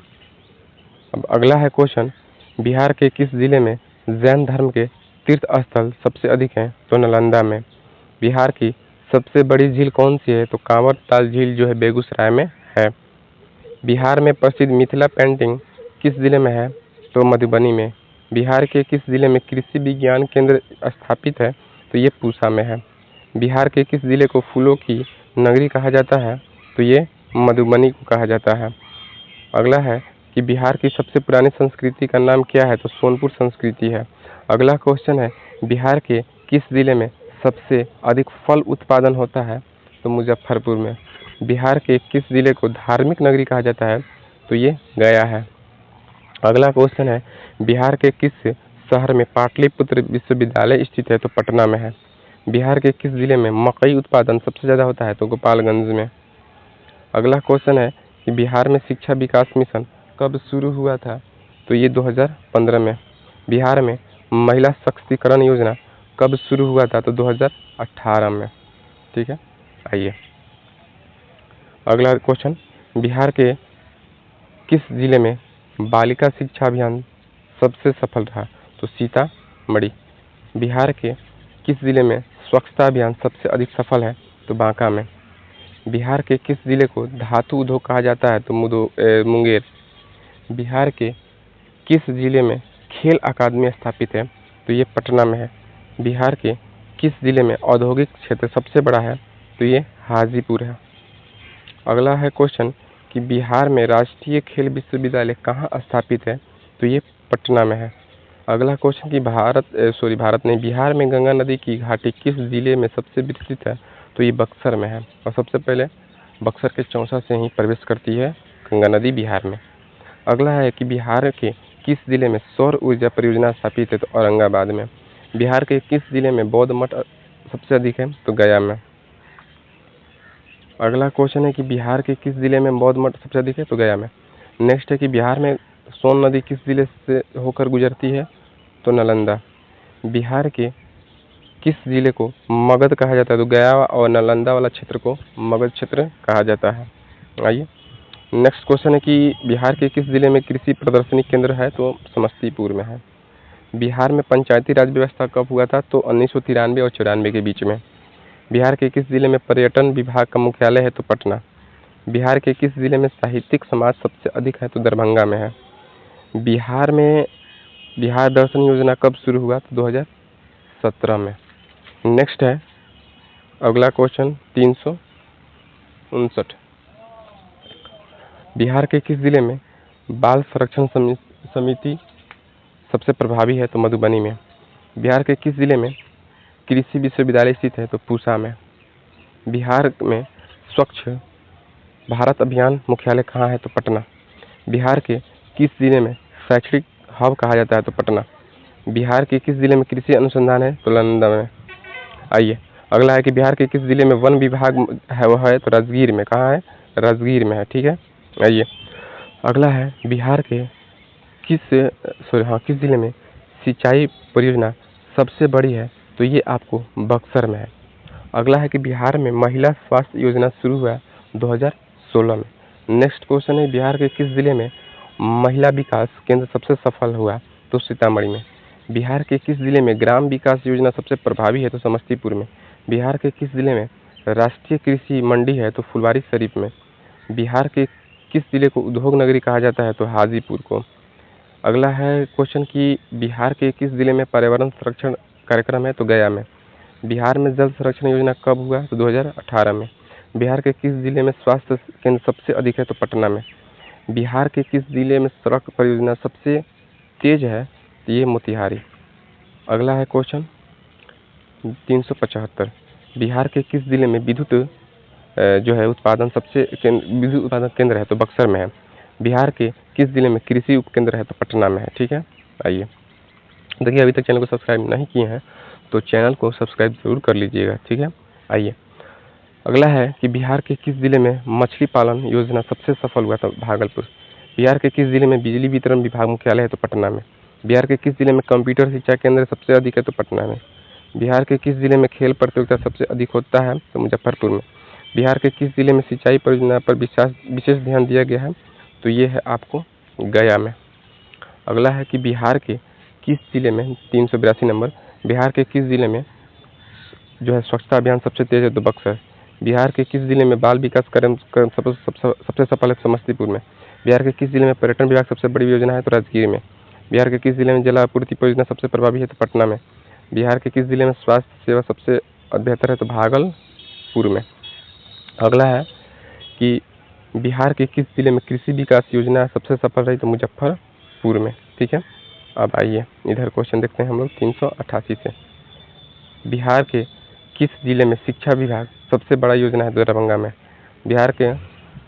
अब अगला है क्वेश्चन, बिहार के किस जिले में जैन धर्म के तीर्थ स्थल सबसे अधिक हैं? तो नालंदा में। बिहार की सबसे बड़ी झील कौन सी है? तो कांवर ताल झील जो है बेगूसराय में है। बिहार में प्रसिद्ध मिथिला पेंटिंग किस जिले में है? तो मधुबनी में। बिहार के किस जिले में कृषि विज्ञान केंद्र स्थापित है? तो ये पूसा में है। बिहार के किस जिले को फूलों की नगरी कहा जाता है? तो ये मधुबनी को कहा जाता है। अगला है कि बिहार की सबसे पुरानी संस्कृति का नाम क्या है? तो सोनपुर संस्कृति है। अगला क्वेश्चन है बिहार के किस जिले में सबसे अधिक फल उत्पादन होता है? तो मुजफ्फरपुर में। बिहार के किस जिले को धार्मिक नगरी कहा जाता है? तो ये गया है। अगला क्वेश्चन है बिहार के किस शहर में पाटलिपुत्र विश्वविद्यालय स्थित है? तो पटना में है। बिहार के किस जिले में मकई उत्पादन सबसे ज़्यादा होता है? तो गोपालगंज में। अगला क्वेश्चन है कि बिहार में शिक्षा विकास मिशन कब शुरू हुआ था? तो ये 2015 में। बिहार में महिला सशक्तिकरण योजना कब शुरू हुआ था? तो 2018 में। ठीक है, आइए अगला क्वेश्चन, बिहार के किस जिले में बालिका शिक्षा अभियान सबसे सफल रहा? तो सीतामढ़ी। बिहार के किस जिले में स्वच्छता अभियान सबसे अधिक सफल है? तो बांका में। बिहार के किस जिले को धातु उद्योग कहा जाता है? तो मुंगेर। बिहार के किस जिले में खेल अकादमी स्थापित है? तो ये पटना में है। बिहार के किस जिले में औद्योगिक क्षेत्र सबसे बड़ा है? तो ये हाजीपुर है। अगला है क्वेश्चन कि बिहार में राष्ट्रीय खेल विश्वविद्यालय कहाँ स्थापित है? तो ये पटना में है। अगला क्वेश्चन कि बिहार में गंगा नदी की घाटी किस जिले में सबसे विस्तृत है? तो ये बक्सर में है और सबसे पहले बक्सर के चौसा से ही प्रवेश करती है गंगा नदी बिहार में। अगला है कि बिहार के किस जिले में सौर ऊर्जा परियोजना स्थापित है? तो औरंगाबाद में। बिहार के किस जिले में बौद्ध मठ सबसे अधिक है? तो गया में। अगला क्वेश्चन है कि बिहार के किस जिले में बौद्ध मठ सबसे अधिक है? तो गया में। नेक्स्ट है कि बिहार में सोन नदी किस जिले से होकर गुजरती है? तो नालंदा। बिहार के किस जिले को मगध कहा जाता है? तो गया और नालंदा वाला क्षेत्र को मगध क्षेत्र कहा जाता है। आइए नेक्स्ट क्वेश्चन है कि बिहार के किस जिले में कृषि प्रदर्शनी केंद्र है? तो समस्तीपुर में है। बिहार में पंचायती राज व्यवस्था कब हुआ था? तो 1993 और 94 के बीच में। बिहार के किस जिले में पर्यटन विभाग का मुख्यालय है? तो पटना। बिहार के किस जिले में साहित्यिक समाज सबसे अधिक है? तो दरभंगा में है। बिहार में बिहार दर्शन योजना कब शुरू हुआ? तो 2017 में। नेक्स्ट है अगला क्वेश्चन 359, बिहार के किस जिले में बाल संरक्षण समिति सबसे प्रभावी है? तो मधुबनी में। बिहार के किस जिले में कृषि विश्वविद्यालय स्थित है? तो पूसा में। बिहार में स्वच्छ भारत अभियान मुख्यालय कहाँ है? तो पटना। बिहार के किस जिले में शैक्षणिक हब कहा जाता है? तो पटना। बिहार के किस जिले में कृषि अनुसंधान है? तो नालंदा में। आइए अगला है कि बिहार के किस जिले में वन विभाग है? वह है तो राजगीर में। कहाँ है? राजगीर में है। ठीक है, आइए अगला है बिहार के किस जिले में सिंचाई परियोजना सबसे बड़ी है? तो ये आपको बक्सर में है। अगला है कि बिहार में महिला स्वास्थ्य योजना शुरू हुआ 2016 में। नेक्स्ट क्वेश्चन है बिहार के किस जिले में महिला विकास केंद्र सबसे सफल हुआ? तो सीतामढ़ी में। बिहार के किस जिले में ग्राम विकास योजना सबसे प्रभावी है? तो समस्तीपुर में। बिहार के किस जिले में राष्ट्रीय कृषि मंडी है? तो फुलवारीशरीफ में। बिहार के किस जिले को उद्योग नगरी कहा जाता है? तो हाजीपुर को। अगला है क्वेश्चन कि बिहार के किस जिले में पर्यावरण संरक्षण कार्यक्रम है? तो गया में। बिहार में जल संरक्षण योजना कब हुआ? तो 2018 में। बिहार के किस जिले में स्वास्थ्य केंद्र सबसे अधिक है? तो पटना में। बिहार के किस जिले में सड़क परियोजना सबसे तेज है? तो ये मोतिहारी। अगला है क्वेश्चन 375, बिहार के किस जिले में विद्युत विद्युत उत्पादन केंद्र है? तो बक्सर में है। बिहार के किस जिले में कृषि उपकेंद्र है? तो पटना में है। ठीक है, आइए देखिए अभी तक चैनल को सब्सक्राइब नहीं किए हैं तो चैनल को सब्सक्राइब जरूर कर लीजिएगा। ठीक है, आइए अगला है कि बिहार के किस जिले में मछली पालन योजना सबसे सफल हुआ? था भागलपुर। बिहार के किस जिले में बिजली वितरण विभाग मुख्यालय है? तो पटना में। बिहार के किस जिले में कंप्यूटर शिक्षा केंद्र सबसे अधिक है? तो पटना में। बिहार के किस जिले में खेल प्रतियोगिता सबसे अधिक होता है? तो मुजफ्फरपुर में। बिहार के किस जिले में सिंचाई परियोजना पर विशेष ध्यान दिया गया है? तो ये है आपको गया में। अगला है कि बिहार के किस जिले में 382 नंबर, बिहार के किस जिले में जो है स्वच्छता अभियान सबसे तेज है? तो बक्सर। बिहार के किस जिले में बाल विकास कार्यक्रम सबसे सफल है? समस्तीपुर में। बिहार के किस जिले में पर्यटन विभाग सबसे बड़ी योजना है? तो राजगीर में। बिहार के किस जिले में जल आपूर्ति परियोजना सबसे प्रभावी है? तो पटना में। बिहार के किस जिले में स्वास्थ्य सेवा सबसे बेहतर है? तो भागलपुर में। अगला है कि बिहार के किस जिले में कृषि विकास योजना सबसे सफल रही? तो मुजफ्फरपुर में। ठीक है, अब आइए इधर क्वेश्चन देखते हैं हम लोग 388 से। बिहार के किस जिले में शिक्षा विभाग सबसे बड़ा योजना है? दरभंगा में। बिहार के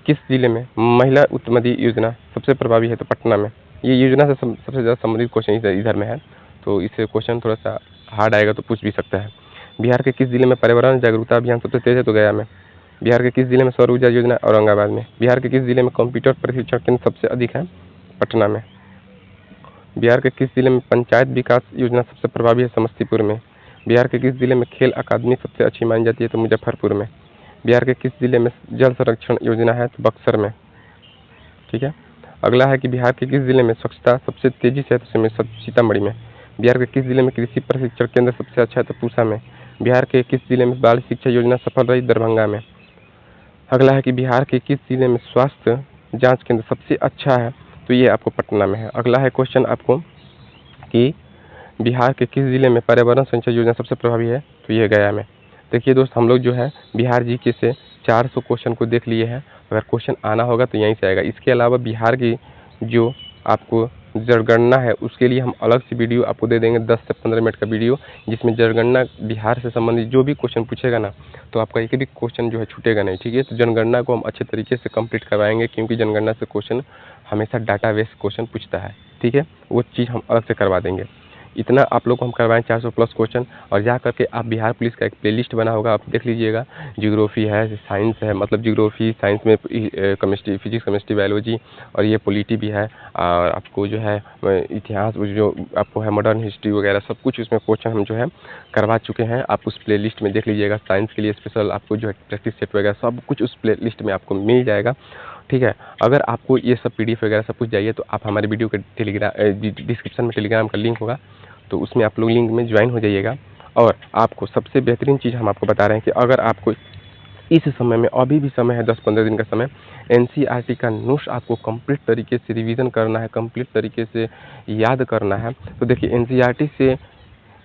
किस जिले में महिला उत्तमदी योजना सबसे प्रभावी है? तो पटना में। ये योजना से सबसे ज़्यादा संबंधित क्वेश्चन इधर में है, तो इससे क्वेश्चन थोड़ा सा हार्ड आएगा तो पूछ भी सकता है। बिहार के किस जिले में पर्यावरण जागरूकता अभियान सबसे तेज है? तो गया में। बिहार के किस जिले में सौर ऊर्जा योजना? औरंगाबाद में। बिहार के किस जिले में कंप्यूटर प्रशिक्षण केंद्र सबसे अधिक है? पटना में। बिहार के किस जिले में पंचायत विकास योजना सबसे प्रभावी है? समस्तीपुर में। बिहार के किस जिले में खेल अकादमी सबसे अच्छी मानी जाती है? तो मुजफ्फरपुर में। बिहार के किस जिले में जल संरक्षण योजना है? तो बक्सर में। ठीक है, अगला है कि बिहार के किस जिले में स्वच्छता सबसे तेजी से है? तो सीतामढ़ी में। बिहार के किस जिले में कृषि प्रशिक्षण केंद्र सबसे अच्छा है? तो पूसा में। बिहार के किस जिले में बाल शिक्षा योजना सफल रही? दरभंगा में। अगला है कि बिहार के किस जिले में स्वास्थ्य जांच केंद्र सबसे अच्छा है? तो ये आपको पटना में है। अगला है क्वेश्चन आपको कि बिहार के किस जिले में पर्यावरण संचय योजना सबसे प्रभावी है? तो ये गया में। देखिए दोस्त, हम लोग जो है बिहार जीके से 400 क्वेश्चन को देख लिए हैं। अगर क्वेश्चन आना होगा तो यहीं से आएगा। इसके अलावा बिहार की जो आपको जनगणना है उसके लिए हम अलग से वीडियो आपको दे देंगे, 10 से 15 मिनट का वीडियो, जिसमें जनगणना बिहार से संबंधित जो भी क्वेश्चन पूछेगा ना, तो आपका एक भी क्वेश्चन जो है छूटेगा नहीं। ठीक है, तो जनगणना को हम अच्छे तरीके से कंप्लीट करवाएंगे, क्योंकि जनगणना से क्वेश्चन हमेशा डाटा बेस क्वेश्चन पूछता है। ठीक है, वो चीज़ हम अलग से करवा देंगे। इतना आप लोग को हम करवाएं 400 प्लस क्वेश्चन, और जा करके आप बिहार पुलिस का एक प्लेलिस्ट बना होगा, आप देख लीजिएगा। जियोग्राफी है, साइंस है, मतलब जियोग्राफी साइंस में केमिस्ट्री, फिजिक्स, केमिस्ट्री, बायोलॉजी, और ये पॉलिटी भी है, और आपको जो है इतिहास जो आपको है मॉडर्न हिस्ट्री वगैरह सब कुछ उसमें क्वेश्चन हम जो है करवा चुके हैं। आप उस प्ले लिस्ट में देख लीजिएगा। साइंस के लिए स्पेशल आपको जो है प्रैक्टिस सेट वगैरह सब कुछ उस प्ले लिस्ट में आपको मिल जाएगा। ठीक है, अगर आपको ये सब PDF वगैरह सब कुछ चाहिए तो आप हमारे वीडियो के डिस्क्रिप्शन में टेलीग्राम का लिंक होगा, तो उसमें आप लोग लिंक में ज्वाइन हो जाइएगा। और आपको सबसे बेहतरीन चीज़ हम आपको बता रहे हैं कि अगर आपको इस समय में, अभी भी समय है 10-15 दिन का समय, NCERT का नोट्स आपको कंप्लीट तरीके से रिवीजन करना है, कंप्लीट तरीके से याद करना है, तो देखिए NCERT से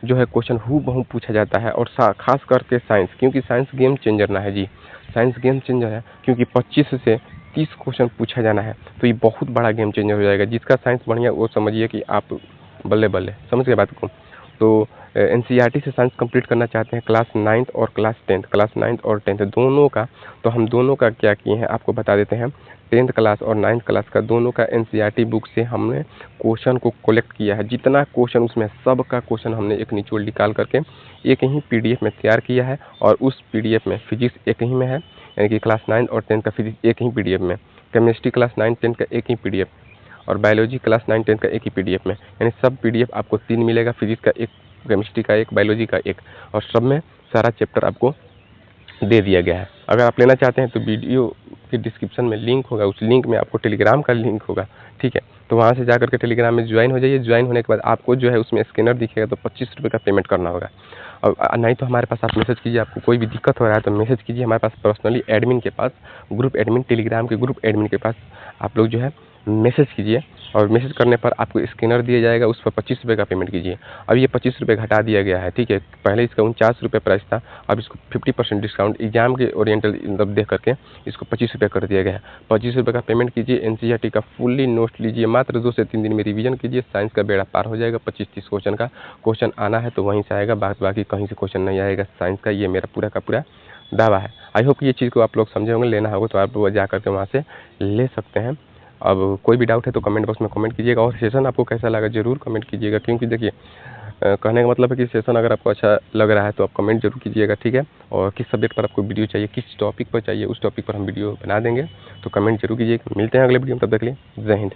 जो है क्वेश्चन हूबहू पूछा जाता है। और खास करके साइंस, क्योंकि साइंस गेम चेंजर ना है जी, साइंस गेम चेंजर है, क्योंकि 25 से 30 क्वेश्चन पूछा जाना है, तो ये बहुत बड़ा गेम चेंजर हो जाएगा। जिसका साइंस बढ़िया वो समझिए कि आप बल्ले बल्ले, समझ गए बात को। तो NCERT से साइंस कंप्लीट करना चाहते हैं क्लास 9th और क्लास 10th दोनों का, तो हम दोनों का क्या किए हैं आपको बता देते हैं। 10th क्लास और 9th क्लास का दोनों का NCERT बुक से हमने क्वेश्चन को कलेक्ट किया है। जितना क्वेश्चन उसमें सब का क्वेश्चन हमने एक निचोड़ निकाल करके एक ही PDF में तैयार किया है, और उस PDF में फिजिक्स एक ही में है, यानी कि क्लास 9 और 10 का फिजिक्स एक ही PDF में, केमिस्ट्री क्लास 9-10 का एक ही PDF, और बायोलॉजी क्लास 9-10 का एक ही PDF में, यानी सब PDF आपको 3 मिलेगा, फिजिक्स का एक, केमिस्ट्री का एक, बायोलॉजी का एक, और सब में सारा चैप्टर आपको दे दिया गया है। अगर आप लेना चाहते हैं तो वीडियो के डिस्क्रिप्शन में लिंक होगा, उस लिंक में आपको टेलीग्राम का लिंक होगा। ठीक है, तो वहाँ से जाकर के टेलीग्राम में ज्वाइन हो जाइए। ज्वाइन होने के बाद आपको जो है उसमें स्कैनर दिखेगा, तो 25 रुपये का पेमेंट करना होगा। और नहीं तो हमारे पास आप मैसेज कीजिए, आपको कोई भी दिक्कत हो रहा है तो मैसेज कीजिए हमारे पास पर्सनली, एडमिन के पास, ग्रुप एडमिन, टेलीग्राम के ग्रुप एडमिन के पास आप लोग जो है मैसेज कीजिए, और मैसेज करने पर आपको स्कैनर दिया जाएगा, उस पर 25 रुपये का पेमेंट कीजिए। अब ये 25 रुपये घटा दिया गया है। ठीक है, पहले इसका 49 रुपये प्राइस था, अब इसको 50% डिस्काउंट एग्जाम के ओरिएंटल मतलब देख करके इसको 25 रुपये कर दिया गया है। 25 रुपये का पेमेंट कीजिए, NCERT का फुल्ली नोट्स लीजिए, मात्र 2 से 3 दिन में रिवीजन कीजिए, साइंस का बेड़ा पार हो जाएगा। 25-30 क्वेश्चन का क्वेश्चन आना है तो वहीं से आएगा, बाकी कहीं से क्वेश्चन नहीं आएगा साइंस का, ये मेरा पूरा का पूरा दावा है। आई होप ये चीज़ को आप लोग समझे होंगे। लेना होगा तो आप लोग जा करके वहाँ से ले सकते हैं। अब कोई भी डाउट है तो कमेंट बॉक्स में कमेंट कीजिएगा, और सेशन आपको कैसा लगा ज़रूर कमेंट कीजिएगा, क्योंकि देखिए कहने का मतलब है कि सेशन अगर आपको अच्छा लग रहा है तो आप कमेंट जरूर कीजिएगा। ठीक है, और किस सब्जेक्ट पर आपको वीडियो चाहिए, किस टॉपिक पर चाहिए, उस टॉपिक पर हम वीडियो बना देंगे, तो कमेंट जरूर कीजिएगा। मिलते हैं अगले वीडियो में, तब तक के लिए जय हिंद।